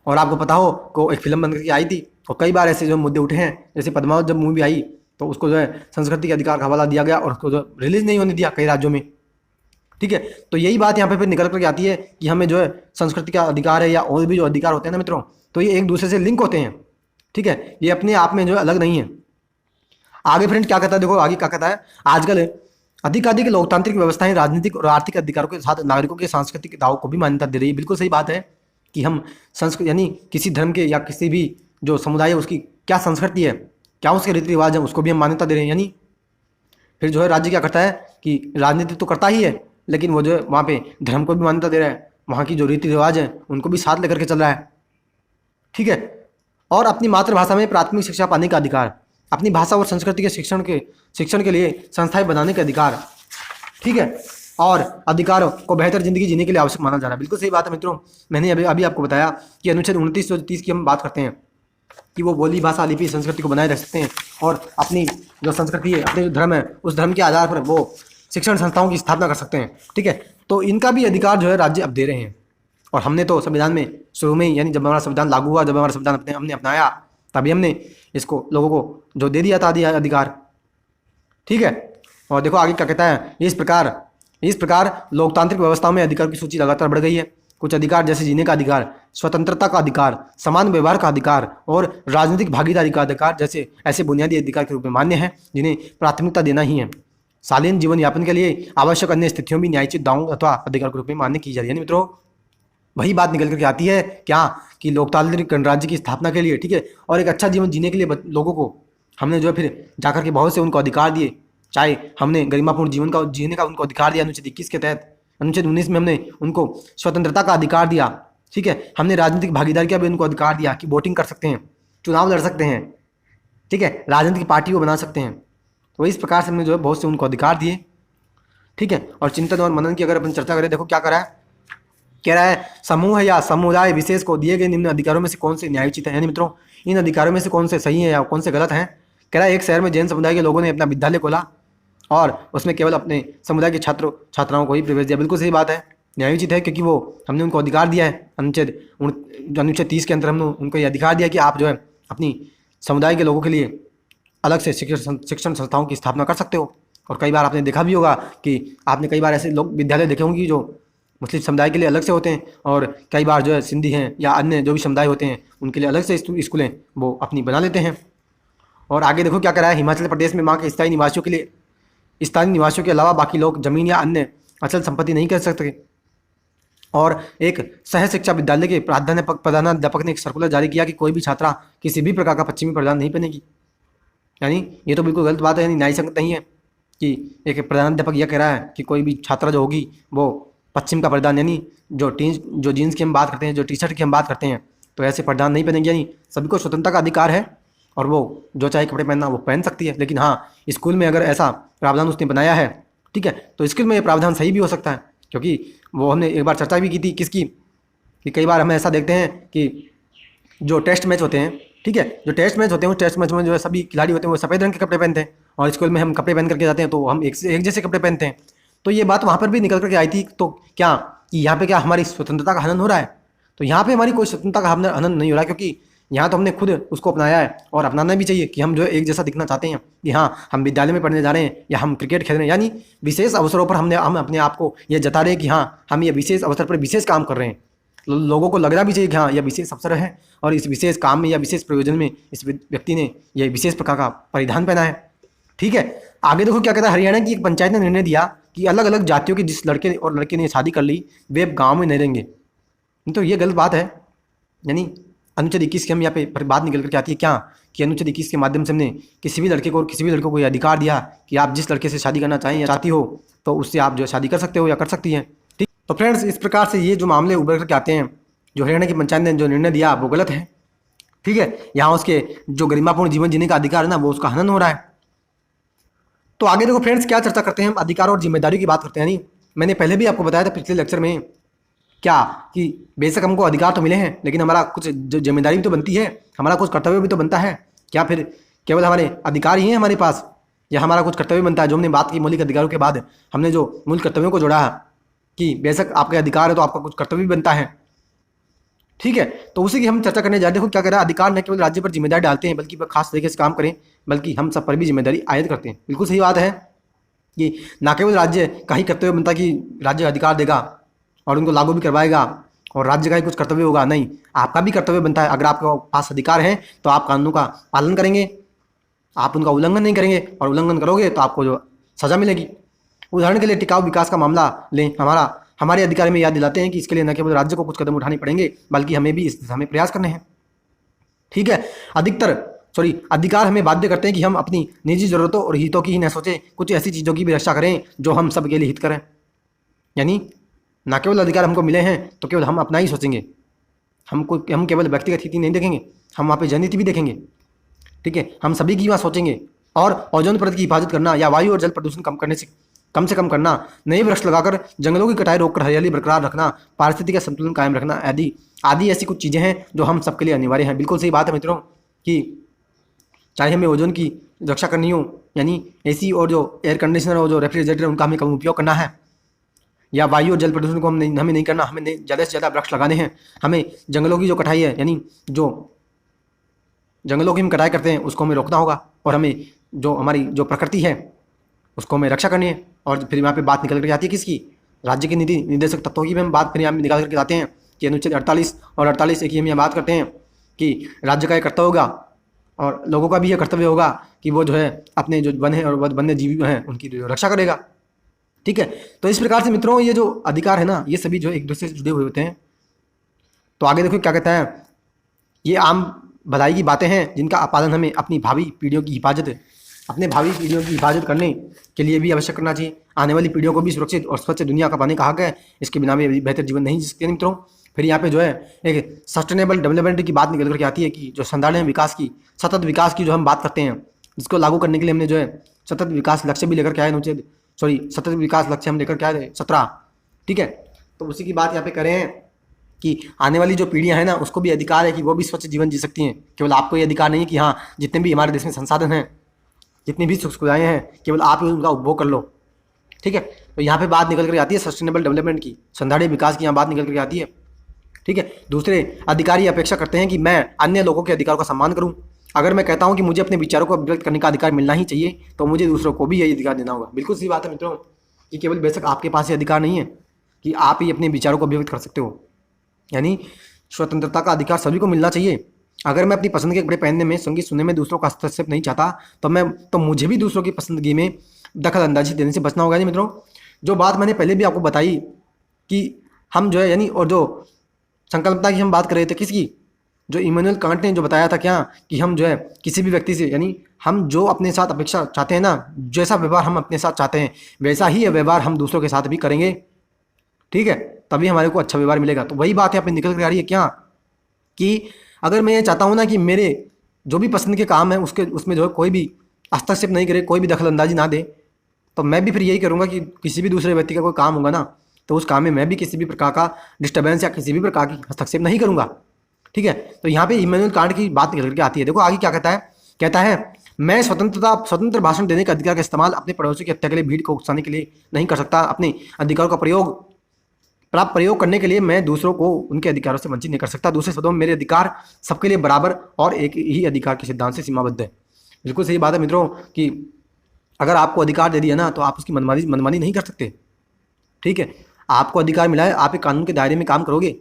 और आपको पता हो को एक फिल्म बन करके आई थी और कई बार ऐसे जो मुद्दे उठे हैं, जैसे पद्मावत जब मूवी आई तो उसको जो है संस्कृति के अधिकार का हवाला दिया गया और उसको जो रिलीज नहीं होने दिया कई राज्यों में। ठीक है, तो यही बात यहाँ पे फिर निकल करके आती है कि हमें जो है संस्कृति का अधिकार है या और भी जो अधिकार होते हैं ना मित्रों, तो ये एक दूसरे से लिंक होते हैं। ठीक है, ये अपने आप में जो है अलग नहीं है। आगे फ्रेंड क्या कहता है, देखो आगे क्या कहता है, आजकल अधिकाधिक लोकतांत्रिक व्यवस्थाएं राजनीतिक और आर्थिक अधिकारों के साथ नागरिकों के सांस्कृतिक दावों को भी मान्यता दे रही है। बिल्कुल सही बात है कि हम संस्कृति यानी किसी धर्म के या किसी भी जो समुदाय है उसकी क्या संस्कृति है, क्या उसके रीति रिवाज है, उसको भी हम मान्यता दे रहे हैं। यानी फिर जो है राज्य क्या करता है कि राजनीति तो करता ही है, लेकिन वो जो है वहाँ पे धर्म को भी मान्यता दे रहा है, वहाँ की जो रीति रिवाज है उनको भी साथ लेकर के चल रहा है। ठीक है, और अपनी मातृभाषा में प्राथमिक शिक्षा पाने का अधिकार, अपनी भाषा और संस्कृति के शिक्षण के लिए संस्थाएं बनाने का अधिकार। ठीक है, और अधिकारों को बेहतर जिंदगी जीने के लिए आवश्यक माना जा रहा है। बिल्कुल सही बात है मित्रों, मैंने अभी आपको बताया कि अनुच्छेद 29-30 की हम बात करते हैं कि वो बोली भाषा लिपि संस्कृति को बनाए रख सकते हैं और अपनी जो संस्कृति है, अपने जो धर्म है, उस धर्म के आधार पर वो शिक्षण संस्थाओं की स्थापना कर सकते हैं। ठीक है, तो इनका भी अधिकार जो है राज्य अब दे रहे हैं। और हमने तो संविधान में शुरू में ही, यानी जब हमारा संविधान लागू हुआ, जब हमारा संविधान हमने अपनाया, तभी हमने इसको लोगों को जो दे दिया था अधिकार। ठीक है, और देखो आगे क्या कहता है, इस प्रकार इस प्रकार लोकतांत्रिक व्यवस्थाओं में अधिकार की सूची लगातार बढ़ गई है। कुछ अधिकार जैसे जीने का अधिकार, स्वतंत्रता का अधिकार, समान व्यवहार का अधिकार और राजनीतिक भागीदारी का अधिकार जैसे ऐसे बुनियादी अधिकार के रूप में मान्य है जिन्हें प्राथमिकता देना ही है। शालीन जीवन यापन के लिए आवश्यक अन्य स्थितियों में न्यायचित दावों अथवा अधिकार के रूप में मान्य की जा रही है। मित्रों, वही बात निकल करके आती है क्या कि लोकतांत्रिक गणराज्य की स्थापना के लिए, ठीक है, और एक अच्छा जीवन जीने के लिए लोगों को हमने जो है फिर जाकर के बहुत से उनको अधिकार दिए। चाहे हमने गरिमापूर्ण जीवन का जीने का उनको अधिकार दिया अनुच्छेद 21 के तहत, अनुच्छेद 19 में हमने उनको स्वतंत्रता का अधिकार दिया, ठीक है, हमने राजनीतिक भागीदारी का भी उनको अधिकार दिया कि वोटिंग कर सकते हैं, चुनाव लड़ सकते हैं, ठीक है, राजनीतिक पार्टी को बना सकते हैं। तो इस प्रकार से हमने जो है बहुत से उनको अधिकार दिए, ठीक है। और चिंतन और मनन की अगर अपन चर्चा करें, देखो क्या करा है, कह रहा है समूह या समुदाय विशेष को दिए गए निम्न अधिकारों में से कौन से न्यायोचित है, यानी मित्रों इन अधिकारों में से कौन से सही है या कौन से गलत हैं। कह रहा है एक शहर में जैन समुदाय के लोगों ने अपना विद्यालय खोला और उसमें केवल अपने समुदाय के छात्रों छात्राओं को ही प्रवेश दिया। बिल्कुल सही बात है, न्यायोचित है, क्योंकि वो हमने उनको अधिकार दिया है। अनुच्छेद 30 के अंदर हमने उनको ये अधिकार दिया कि आप जो है अपनी समुदाय के लोगों के लिए अलग से शिक्षण संस्थाओं की स्थापना कर सकते हो। और कई बार आपने देखा भी होगा कि आपने कई बार ऐसे लोग विद्यालय देखे होंगे जो मुस्लिम समुदाय के लिए अलग से होते हैं, और कई बार जो है सिंधी हैं या अन्य जो भी समुदाय होते हैं उनके लिए अलग से स्कूलें वो अपनी बना लेते हैं। और आगे देखो क्या करा है, हिमाचल प्रदेश में वहाँ के स्थायी निवासियों के लिए, स्थानीय निवासियों के अलावा बाकी लोग जमीन या अन्य अचल संपत्ति नहीं कर सकते। और एक सह शिक्षा विद्यालय के प्रधानाध्यापक ने एक सर्कुलर जारी किया कि कोई भी छात्रा किसी भी प्रकार का पश्चिमी परिधान नहीं पहनेगी। यानी ये तो बिल्कुल गलत बात है, यानी न्याय संगत नहीं है कि एक प्रधानाध्यापक यह कह रहा है कि कोई भी छात्रा जो होगी वो पश्चिम का परिधान, यानी जो जीन्स की हम बात करते हैं, जो टी शर्ट की हम बात करते हैं, तो ऐसे परिधान नहीं पहनेंगे। यानी सभी को स्वतंत्रता का अधिकार है और वो जो चाहे कपड़े पहनना वो पहन सकती है। लेकिन हाँ, स्कूल में अगर ऐसा प्रावधान उसने बनाया है, ठीक है, तो स्कूल में ये प्रावधान सही भी हो सकता है, क्योंकि वो हमने एक बार चर्चा भी की थी किसकी, कि कई बार हम ऐसा देखते हैं कि जो टेस्ट मैच होते हैं, ठीक है, जो टेस्ट मैच होते हैं उस टेस्ट मैच में जो है सभी खिलाड़ी होते हैं वो सफ़ेद रंग के कपड़े पहनते हैं, और स्कूल में हम कपड़े पहन करके जाते हैं तो हम एक जैसे कपड़े पहनते हैं। तो ये बात वहाँ पर भी निकल करके आई थी। तो क्या कि यहाँ पे क्या हमारी स्वतंत्रता का हनन हो रहा है? तो यहाँ पे हमारी कोई स्वतंत्रता का हनन नहीं हो रहा है, क्योंकि यहाँ तो हमने खुद उसको अपनाया है और अपनाना भी चाहिए कि हम जो है एक जैसा दिखना चाहते हैं कि हाँ हम विद्यालय में पढ़ने जा रहे हैं या हम क्रिकेट खेल रहे हैं, यानी विशेष अवसरों पर हम अपने आप को ये जता रहे हैं कि हाँ हम ये विशेष अवसर पर विशेष काम कर रहे हैं। लोगों को लगना भी चाहिए कि हाँ यह विशेष अवसर है और इस विशेष काम में या विशेष प्रयोजन में इस व्यक्ति ने यह विशेष प्रकार का परिधान पहना है, ठीक है। आगे देखो क्या कहता है, हरियाणा की एक पंचायत ने निर्णय दिया कि अलग अलग जातियों के जिस लड़के और लड़के ने शादी कर ली वे अब गाँव में नहीं रहेंगे। तो ये गलत बात है। यानी अनुच्छेद 21 की हम यहाँ पे बात निकल करके आती है क्या कि अनुच्छेद 21 के माध्यम से हमने किसी भी लड़के को और किसी भी लड़कों को यह अधिकार दिया कि आप जिस लड़के से शादी करना चाहें या चाहती हो तो उससे आप जो शादी कर सकते हो या कर सकती हैं, ठीक। तो फ्रेंड्स इस प्रकार से ये जो मामले उभर करके आते हैं, जो हरियाणा की पंचायत ने जो निर्णय दिया वो गलत है, ठीक है। यहाँ उसके जो गरिमापूर्ण जीवन जीने का अधिकार है ना वो उसका हनन हो रहा है। तो आगे देखो फ्रेंड्स क्या चर्चा करते हैं, हम अधिकार और जिम्मेदारी की बात करते हैं। नहीं, मैंने पहले भी आपको बताया था पिछले लेक्चर में क्या कि बेशक हमको अधिकार तो मिले हैं लेकिन हमारा कुछ जिम्मेदारी भी तो बनती है, हमारा कुछ कर्तव्य भी तो बनता है। क्या फिर केवल हमारे अधिकार ही हैं हमारे पास, या हमारा कुछ कर्तव्य बनता है? जो हमने बात की मौलिक अधिकारों के बाद हमने जो मूल कर्तव्यों को जोड़ा है कि बेशक आपके अधिकार है तो आपका कुछ कर्तव्य भी बनता है, ठीक है। तो उसी की हम चर्चा करने जा रहे हैं। देखो क्या कह रहा है, अधिकार न केवल राज्य पर जिम्मेदारी डालते हैं बल्कि खास तरीके से काम करें, बल्कि हम सब पर भी जिम्मेदारी आयद करते हैं। बिल्कुल सही बात है कि न केवल राज्य का ही कर्तव्य बनता कि राज्य अधिकार देगा और उनको लागू भी करवाएगा और राज्य का ही कुछ कर्तव्य होगा, नहीं, आपका भी कर्तव्य बनता है। अगर आपके पास अधिकार है तो आप कानूनों का पालन करेंगे, आप उनका उल्लंघन नहीं करेंगे, और उल्लंघन करोगे तो आपको जो सज़ा मिलेगी। उदाहरण के लिए टिकाऊ विकास का मामला लें, हमारे अधिकार में याद दिलाते हैं कि इसके लिए न केवल राज्य को कुछ कदम उठाने पड़ेंगे बल्कि हमें भी इस दिशा में प्रयास करने हैं, ठीक है। अधिकार हमें बाध्य करते हैं कि हम अपनी निजी ज़रूरतों और हितों की ही न सोचें, कुछ ऐसी चीज़ों की भी रक्षा करें जो हम सब के लिए हित करें। यानी ना केवल अधिकार हमको मिले हैं तो केवल हम अपना ही सोचेंगे, हम केवल व्यक्तिगत हित ही नहीं देखेंगे, हम वहाँ पे जनहित भी देखेंगे, ठीक है। हम सभी की बात सोचेंगे। और ओजोन परत की हिफाजत करना या वायु और जल प्रदूषण कम से कम करना, नए वृक्ष लगाकर जंगलों की कटाई रोककर हरियाली बरकरार रखना, पारिस्थितिक संतुलन कायम रखना आदि ऐसी कुछ चीज़ें हैं जो हम सबके लिए अनिवार्य हैं। बिल्कुल सही बात है मित्रों कि चाहे हमें ओजोन की रक्षा करनी हो, यानी एसी और जो एयर कंडीशनर और जो रेफ्रिजरेटर उनका हमें कम उपयोग करना है, या वायु और जल प्रदूषण को हमें नहीं करना, हमें ज़्यादा से ज़्यादा वृक्ष लगाने हैं, हमें जंगलों की जो कटाई है यानी जो जंगलों की हम कटाई करते हैं उसको हमें रोकना होगा, और हमें जो हमारी जो प्रकृति है उसको हमें रक्षा करनी है। और फिर यहाँ पे बात निकल कर आती है किसकी, राज्य के नीति निर्देशक तत्वों की भी हम बात फिर यहाँ निकाल करके आते हैं कि अनुच्छेद 48 और 48 एक ही हम यहाँ बात करते हैं कि राज्य का ये कर्तव्य होगा और लोगों का भी ये कर्तव्य होगा कि वो जो है अपने जो वन है और वन्य जीव हैं उनकी जो रक्षा करेगा। ठीक है, तो इस प्रकार से मित्रों ये जो अधिकार है ना ये सभी जो एक दूसरे से जुड़े हुए होते हैं। तो आगे देखो क्या कहता है, ये आम भलाई की बातें हैं जिनका पालन हमें अपनी भावी पीढ़ियों की हिफाजत अपने भावी पीढ़ियों की हिफाजत करने के लिए भी अवश्य करना चाहिए। आने वाली पीढ़ियों को भी सुरक्षित और स्वच्छ दुनिया का पाने का हक है, इसके बिना भी बेहतर जीवन नहीं जी सकते मित्रों। फिर यहाँ पे जो है एक सस्टेनेबल डेवलपमेंट की बात निकल करके आती है कि जो संधारणीय विकास की, सतत विकास की जो हम बात करते हैं, जिसको लागू करने के लिए हमने जो है सतत विकास लक्ष्य भी लेकर के आए, सतत विकास लक्ष्य हम लेकर के आए 17। ठीक है, तो उसी की बात यहाँ पे करें कि आने वाली जो पीढ़ियां हैं ना उसको भी अधिकार है कि वो भी स्वच्छ जीवन जी सकती हैं। केवल आपको ये अधिकार नहीं है कि हाँ जितने भी हमारे देश में संसाधन हैं, जितनी भी सुख सुविधाएं हैं, केवल आप ही उनका उपभोग कर लो। ठीक है, तो यहाँ पे बात निकल कर आती है सस्टेनेबल डेवलपमेंट की, संधारणीय विकास की यहाँ बात निकल कर आती है। ठीक है, दूसरे अधिकारी अपेक्षा करते हैं कि मैं अन्य लोगों के अधिकारों का सम्मान करूँ। अगर मैं कहता हूँ कि मुझे अपने विचारों को अभिव्यक्त करने का अधिकार मिलना ही चाहिए तो मुझे दूसरों को भी यही अधिकार देना होगा। बिल्कुल सही बात है मित्रों, कि केवल बेशक आपके पास ये अधिकार नहीं है कि आप ही अपने विचारों को अभिव्यक्त कर सकते हो, यानी स्वतंत्रता का अधिकार सभी को मिलना चाहिए। अगर मैं अपनी पसंद के कपड़े पहनने में, संगीत सुनने में दूसरों का हस्तक्षेप नहीं चाहता तो मुझे भी दूसरों की पसंदगी में दखल अंदाजी देने से बचना होगा। नहीं मित्रों, जो बात मैंने पहले भी आपको बताई कि हम जो है यानी और जो संकल्पना की हम बात कर रहे थे किसकी, जो इमैनुअल कांट ने जो बताया था क्या कि हम जो है किसी भी व्यक्ति से, यानी हम जो अपने साथ अपेक्षा चाहते हैं ना, जैसा व्यवहार हम अपने साथ चाहते हैं वैसा ही व्यवहार हम दूसरों के साथ भी करेंगे। ठीक है, तभी हमारे को अच्छा व्यवहार मिलेगा। तो वही बात यहाँ पे निकल कर आ रही है क्या कि अगर मैं ये चाहता हूँ ना कि मेरे जो भी पसंद के काम है उसमें जो है कोई भी हस्तक्षेप नहीं करे, कोई भी दखल अंदाजी ना दे, तो मैं भी फिर यही करूँगा कि किसी भी दूसरे व्यक्ति का कोई काम होगा ना तो उस काम में मैं भी किसी भी प्रकार का डिस्टर्बेंस या किसी भी प्रकार की हस्तक्षेप नहीं करूँगा। ठीक है, तो यहाँ पे इमैनुअल कांट की बात निकल करके आती है। देखो आगे क्या कहता है मैं स्वतंत्र भाषण देने का अधिकार का इस्तेमाल अपने पड़ोसी की हत्या के लिए, भीड़ को उकसाने के लिए नहीं कर सकता। अपने अधिकारों का प्रयोग करने के लिए मैं दूसरों को उनके अधिकारों से वंचित नहीं कर सकता। दूसरे शब्दों में मेरे अधिकार सबके लिए बराबर और एक ही अधिकार के सिद्धांत से सीमाबद्ध है। बिल्कुल सही बात है मित्रों कि अगर आपको अधिकार दे दिया ना तो आप उसकी मनमानी नहीं कर सकते। ठीक है, आपको अधिकार मिला है, आप एक कानून के दायरे में काम करोगे,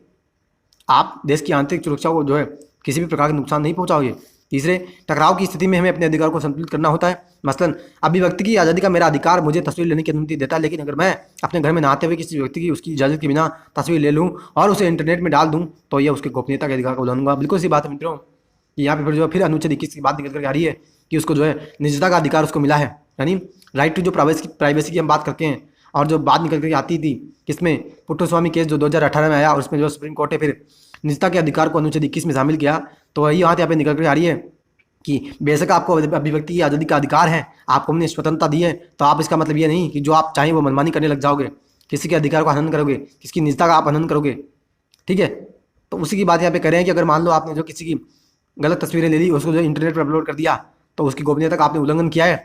आप देश की आंतरिक सुरक्षा को जो है किसी भी प्रकार का नुकसान नहीं पहुंचाओगे। तीसरे, टकराव की स्थिति में हमें अपने अधिकार को संतुलित करना होता है। मसलन अभिव्यक्ति की आज़ादी का मेरा अधिकार मुझे तस्वीर लेने की अनुमति देता है, लेकिन अगर मैं अपने घर में नहाते हुए किसी व्यक्ति की उसकी इजाज़त के बिना तस्वीर ले लूँ और उसे इंटरनेट में डाल दूँ तो यह उसके गोपनीयता के अधिकार को उल्लंघन। बिल्कुल सी बात है मित्रों कि यहाँ पे फिर जो है फिर अनुच्छेद 21 की बात निकल कर आ रही है कि उसको जो है निजता का अधिकार उसको मिला है, यानी राइट टू जो प्राइवेसी की हम बात करते हैं। और जो बात निकल कर आती थी किसमें, पुट्टस्वामी केस जो 2018 में आया और उसमें जो सुप्रीम कोर्ट है फिर निजता के अधिकार को अनुच्छेद 21 में शामिल किया। तो वही बात यहाँ पे निकल कर आ रही है कि बेशक आपको अभिव्यक्ति की आज़ादी का अधिकार है, आपको हमने स्वतंत्रता दी है, तो आप इसका मतलब ये नहीं कि जो आप चाहें वो मनमानी करने लग जाओगे, किसी के अधिकार का हनन करोगे, किसकी निजता का आप हनन करोगे। ठीक है, तो उसी की बात यहाँ पे कह रहे हैं कि अगर मान लो आपने जो किसी की गलत तस्वीरें ले ली, उसको जो इंटरनेट पर अपलोड कर दिया तो उसकी गोपनीयता का आपने उल्लंघन किया है।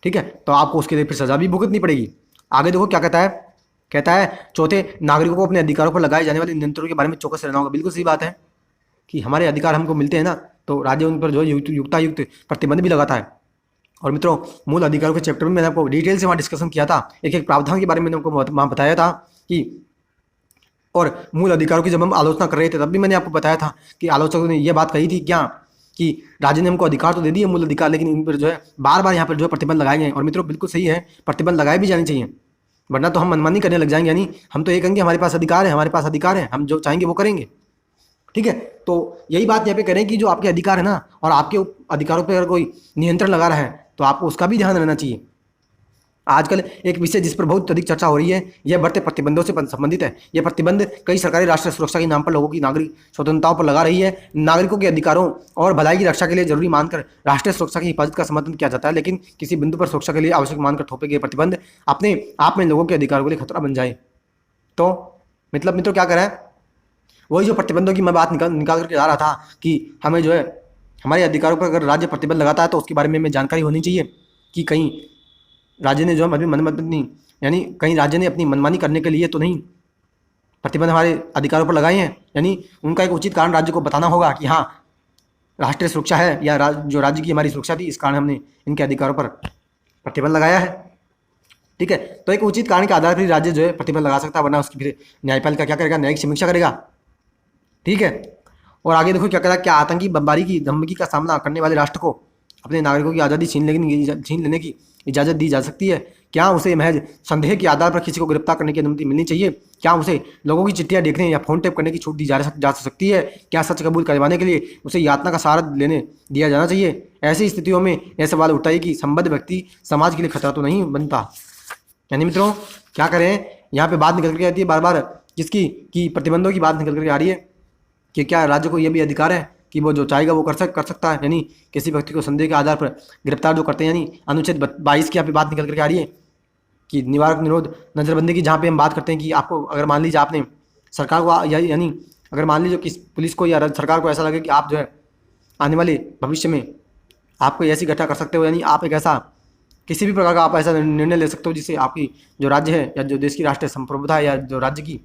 ठीक है, तो आपको उसके लिए फिर सजा भी भुगतनी पड़ेगी। आगे देखो क्या कहता है चौथे, नागरिकों को अपने अधिकारों पर लगाए जाने वाले नियंत्रणों के बारे में चौकस रहना होगा। बिल्कुल सही बात है कि हमारे अधिकार हमको मिलते हैं ना तो राज्य उन पर जो युक्तायुक्त प्रतिबंध भी लगाता है। और मित्रों मूल अधिकारों के चैप्टर में मैंने आपको डिटेल से वहाँ डिस्कशन किया था, एक एक प्रावधान के बारे में मैंने आपको वहाँ बताया था कि, और मूल अधिकारों की जब हम आलोचना कर रहे थे तब भी मैंने आपको बताया था कि आलोचकों ने यह बात कही थी क्या कि राज्य ने हमको अधिकार तो दे दिए मूल अधिकार, लेकिन इन पर जो है बार बार यहाँ पर जो है प्रतिबंध लगाए गए। और मित्रों बिल्कुल सही है, प्रतिबंध लगाए भी जाने चाहिए, वरना तो हम मनमानी करने लग जाएंगे। यानी हम तो ये कहेंगे हमारे पास अधिकार है, हमारे पास अधिकार है, हम जो चाहेंगे वो करेंगे। ठीक है, तो यही बात यहाँ पे करें कि जो आपके अधिकार है ना और आपके अधिकारों पर अगर कोई नियंत्रण लगा रहा है तो आपको उसका भी ध्यान रहना चाहिए। आजकल एक विषय जिस पर बहुत अधिक चर्चा हो रही है यह बढ़ते प्रतिबंधों से संबंधित है। यह प्रतिबंध कई सरकारी राष्ट्रीय सुरक्षा के नाम पर लोगों की नागरिक स्वतंत्रताओं पर लगा रही है। नागरिकों के अधिकारों और भलाई की रक्षा के लिए जरूरी मानकर राष्ट्रीय सुरक्षा की हिफाजत का समर्थन किया जाता है, लेकिन किसी बिंदु पर सुरक्षा के लिए आवश्यक मानकर थोपे गए प्रतिबंध अपने आप में लोगों के अधिकारों के लिए खतरा बन जाए। तो मतलब मित्रों क्या करें, वही जो प्रतिबंधों की मैं बात निकाल करके जा रहा था कि हमें जो है हमारे अधिकारों पर अगर राज्य प्रतिबंध लगाता है तो उसके बारे में हमें जानकारी होनी चाहिए कि कहीं राज्य ने जो हम मनमानी यानी कहीं राज्य ने अपनी मनमानी करने के लिए तो नहीं प्रतिबंध हमारे अधिकारों पर लगाए हैं। यानी उनका एक उचित कारण राज्य को बताना होगा कि हाँ राष्ट्रीय सुरक्षा है या जो राज्य की हमारी सुरक्षा थी इस कारण हमने इनके अधिकारों पर प्रतिबंध लगाया है। ठीक है। तो एक उचित कारण के आधार पर राज्य जो है प्रतिबंध लगा सकता है, वरना उसकी फिर न्यायपालिका क्या करेगा, न्यायिक समीक्षा करेगा। ठीक है। और आगे देखो क्या कह रहा है, क्या आतंकी बमबारी की धमकी का सामना करने वाले राष्ट्र को अपने नागरिकों की आज़ादी छीन लेने की इजाज़त दी जा सकती है? क्या उसे महज संदेह के आधार पर किसी को गिरफ्तार करने की अनुमति मिलनी चाहिए? क्या उसे लोगों की चिट्ठियां देखने या फोन टेप करने की छूट दी जा सकती है? क्या सच कबूल करवाने के लिए उसे यातना का सहारा लेने दिया जाना चाहिए? ऐसी स्थितियों में यह सवाल उठता है कि संबद्ध व्यक्ति समाज के लिए खतरा तो नहीं बनता? यानी मित्रों क्या करें, यहाँ पे बात निकल के आती है बार बार किसकी, कि प्रतिबंधों की बात निकल कर आ रही है कि क्या राज्य को यह भी अधिकार है कि वो जो चाहेगा वो कर सकता है, यानी किसी व्यक्ति को संदेह के आधार पर गिरफ्तार जो करते हैं। यानी अनुच्छेद 22 की यहाँ पे बात निकल करके आ रही है कि निवारक निरोध नज़रबंदी की, जहाँ पे हम बात करते हैं कि आपको अगर मान लीजिए आपने सरकार को यानी अगर मान लीजिए कि पुलिस को या सरकार को ऐसा लगे कि आप जो है आने वाले भविष्य में आपको ऐसी घटना कर सकते हो, यानी आप एक ऐसा किसी भी प्रकार का आप ऐसा निर्णय ले सकते हो जिससे आपकी जो राज्य है या जो देश की राष्ट्रीय संप्रभुता है या जो राज्य की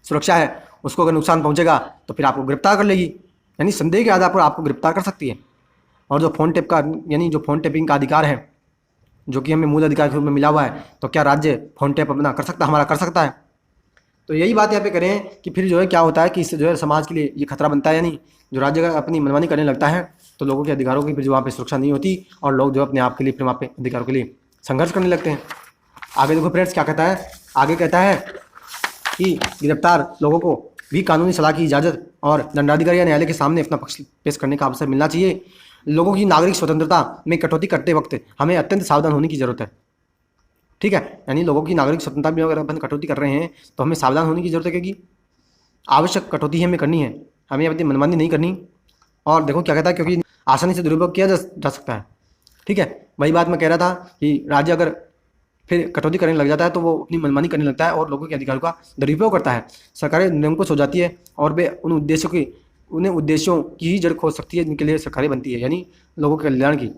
सुरक्षा है उसको अगर नुकसान पहुंचेगा तो फिर आपको गिरफ्तार कर लेगी, यानी संदेह के आधार पर आपको गिरफ्तार कर सकती है। और जो फ़ोन टेप का यानी जो फ़ोन टेपिंग का अधिकार है जो कि हमें मूल अधिकार के रूप में मिला हुआ है, तो क्या राज्य फ़ोन टेप अपना हमारा कर सकता है? तो यही बात यहाँ पे करें कि फिर जो है क्या होता है कि इससे जो है समाज के लिए ये खतरा बनता है, यानी जो राज्य का अपनी मनमानी करने लगता है तो लोगों के अधिकारों की फिर जो वहाँ पे सुरक्षा नहीं होती और लोग जो अपने आप के लिए फिर वहाँ पे अधिकारों के लिए संघर्ष करने लगते हैं। आगे देखो फ्रेंड्स क्या कहता है, आगे कहता है कि गिरफ्तार लोगों को भी कानूनी सलाह की इजाज़त और दंडाधिकारी या न्यायालय के सामने अपना पक्ष पेश करने का अवसर मिलना चाहिए। लोगों की नागरिक स्वतंत्रता में कटौती करते वक्त हमें अत्यंत सावधान होने की ज़रूरत है। ठीक है, यानी लोगों की नागरिक स्वतंत्रता में अगर अपन कटौती कर रहे हैं तो हमें सावधान होने की ज़रूरत है, क्योंकि आवश्यक कटौती हमें करनी है, हमें अपनी मनमानी नहीं करनी। और देखो क्या कहता है, क्योंकि आसानी से दुरुपयोग किया जा सकता है। ठीक है, वही बात मैं कह रहा था कि राज्य अगर फिर कटौती करने लग जाता है तो वो अपनी मनमानी करने लगता है और लोगों के अधिकारों का दुरुपयोग करता है। सरकारें निरंकुश हो जाती है और वे उन उद्देश्यों की ही जड़ खोज सकती है जिनके लिए सरकारें बनती है, यानी लोगों के कल्याण की।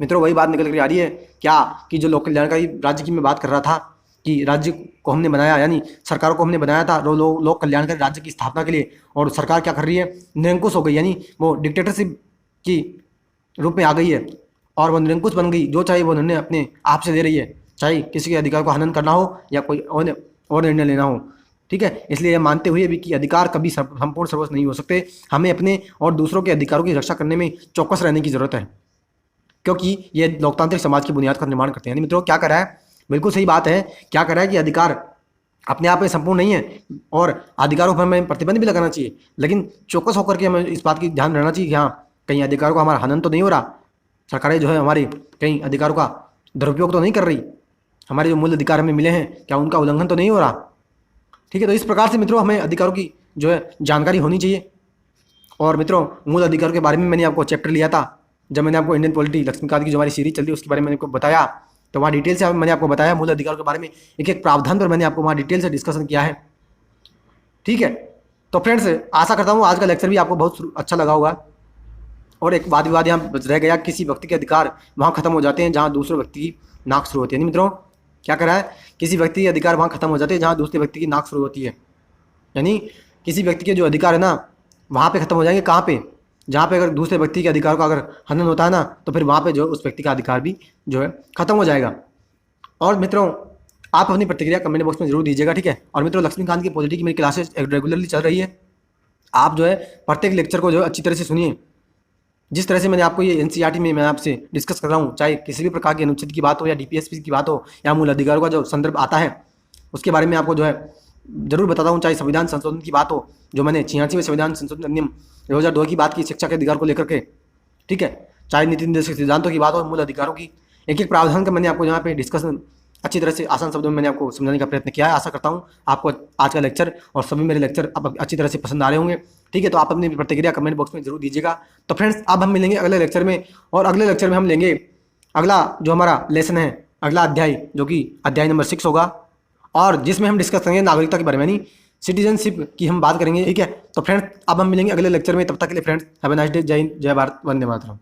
मित्रों वही बात निकल कर आ रही है क्या, कि जो लोक कल्याणकारी राज्य की मैं बात कर रहा था कि राज्य को हमने बनाया, यानी सरकारों को हमने बनाया था लोक कल्याणकारी राज्य की स्थापना के लिए, और सरकार क्या कर रही है, निरंकुश हो गई, यानी वो डिक्टेटरशिप की रूप में आ गई है और वो निरंकुश बन गई। जो चाहे वो निर्णय अपने आप से ले रही है, चाहे किसी के अधिकार को हनन करना हो या कोई और निर्णय लेना हो। ठीक है, इसलिए यह मानते हुए भी कि अधिकार कभी संपूर्ण सर्वस्व नहीं हो सकते, हमें अपने और दूसरों के अधिकारों की रक्षा करने में चौकस रहने की जरूरत है, क्योंकि ये लोकतांत्रिक समाज की बुनियाद का निर्माण करते हैं। यानी मित्रों क्या कर रहा है, बिल्कुल सही बात है, क्या कर रहा है कि अधिकार अपने आप में संपूर्ण नहीं है और अधिकारों पर हमें प्रतिबंध भी लगाना चाहिए, लेकिन चौकस होकर के हमें इस बात की ध्यान रहना चाहिए कि हाँ कहीं अधिकारों का हमारा हनन तो नहीं हो रहा, सरकारें जो है हमारी कहीं अधिकारों का दुरुपयोग तो नहीं कर रही, हमारे जो मूल अधिकार हमें मिले हैं क्या उनका उल्लंघन तो नहीं हो रहा। ठीक है, तो इस प्रकार से मित्रों हमें अधिकारों की जो है जानकारी होनी चाहिए। और मित्रों मूल अधिकारों के बारे में मैंने आपको चैप्टर लिया था जब मैंने आपको इंडियन पॉलिटी लक्ष्मीकांत की जो हमारी सीरीज चल रही है उसके बारे में मैंने आपको बताया, तो वहाँ डिटेल से मैंने आपको बताया मूल अधिकारों के बारे में, एक एक प्रावधान पर मैंने आपको वहाँ डिटेल से डिस्कशन किया है। ठीक है, तो फ्रेंड्स आशा करता हूँ आज का लेक्चर भी आपको बहुत अच्छा लगा होगा। और एक वाद विवाद यहाँ रह गया, किसी व्यक्ति के अधिकार वहाँ खत्म हो जाते हैं जहाँ दूसरे व्यक्ति की नाक शुरू होती है। मित्रों क्या कर रहा है, किसी व्यक्ति के अधिकार वहाँ खत्म हो जाते हैं जहाँ दूसरे व्यक्ति की नाक शुरू होती है, यानी किसी व्यक्ति के जो अधिकार है ना वहाँ पे खत्म हो जाएंगे, कहाँ पे, जहाँ पे अगर दूसरे व्यक्ति के अधिकार का अगर हनन होता है ना तो फिर वहाँ पे जो उस व्यक्ति का अधिकार भी जो है खत्म हो जाएगा। और मित्रों आप अपनी प्रतिक्रिया कमेंट बॉक्स में जरूर दीजिएगा। ठीक है, और मित्रों लक्ष्मीकांत की पॉलिटी की मेरी क्लासेस रेगुलरली चल रही है, आप जो है प्रत्येक लेक्चर को जो है अच्छी तरह से सुनिए। जिस तरह से मैंने आपको ये एनसीईआरटी में मैं आपसे डिस्कस कर रहा हूँ, चाहे किसी भी प्रकार के अनुच्छेद की बात हो या डीपीएसपी की बात हो या मूल अधिकारों का जो संदर्भ आता है उसके बारे में आपको जो है जरूर बताता हूँ, चाहे संविधान संशोधन की बात हो, जो मैंने 86वें संविधान संशोधन अधिनियम 2002 की बात की शिक्षा के अधिकार को लेकर के। ठीक है, चाहे नीति निर्देशक सिद्धांतों की बात हो, मूल अधिकारों की एक एक प्रावधान का मैंने आपको यहाँ पे डिस्कशन अच्छी तरह से आसान शब्दों में मैंने आपको समझाने का प्रयत्न किया है। आशा करता हूँ आपको आज का लेक्चर और सभी मेरे लेक्चर आप अच्छी तरह से पसंद आ रहे होंगे। ठीक है, तो आप अपनी प्रतिक्रिया कमेंट बॉक्स में जरूर दीजिएगा। तो फ्रेंड्स अब हम मिलेंगे अगले लेक्चर में, और अगले लेक्चर में हम लेंगे अगला जो हमारा लेसन है, अगला अध्याय जो कि अध्याय नंबर 6 होगा, और जिसमें हम डिस्कस करेंगे नागरिकता के बारे में, यानी सिटीजनशिप की हम बात करेंगे। ठीक है, तो फ्रेंड्स अब हम मिलेंगे अगले लेक्चर में, तब तक के लिए friends have a nice day, जय हिंद, जय भारत, वंदे मातरम।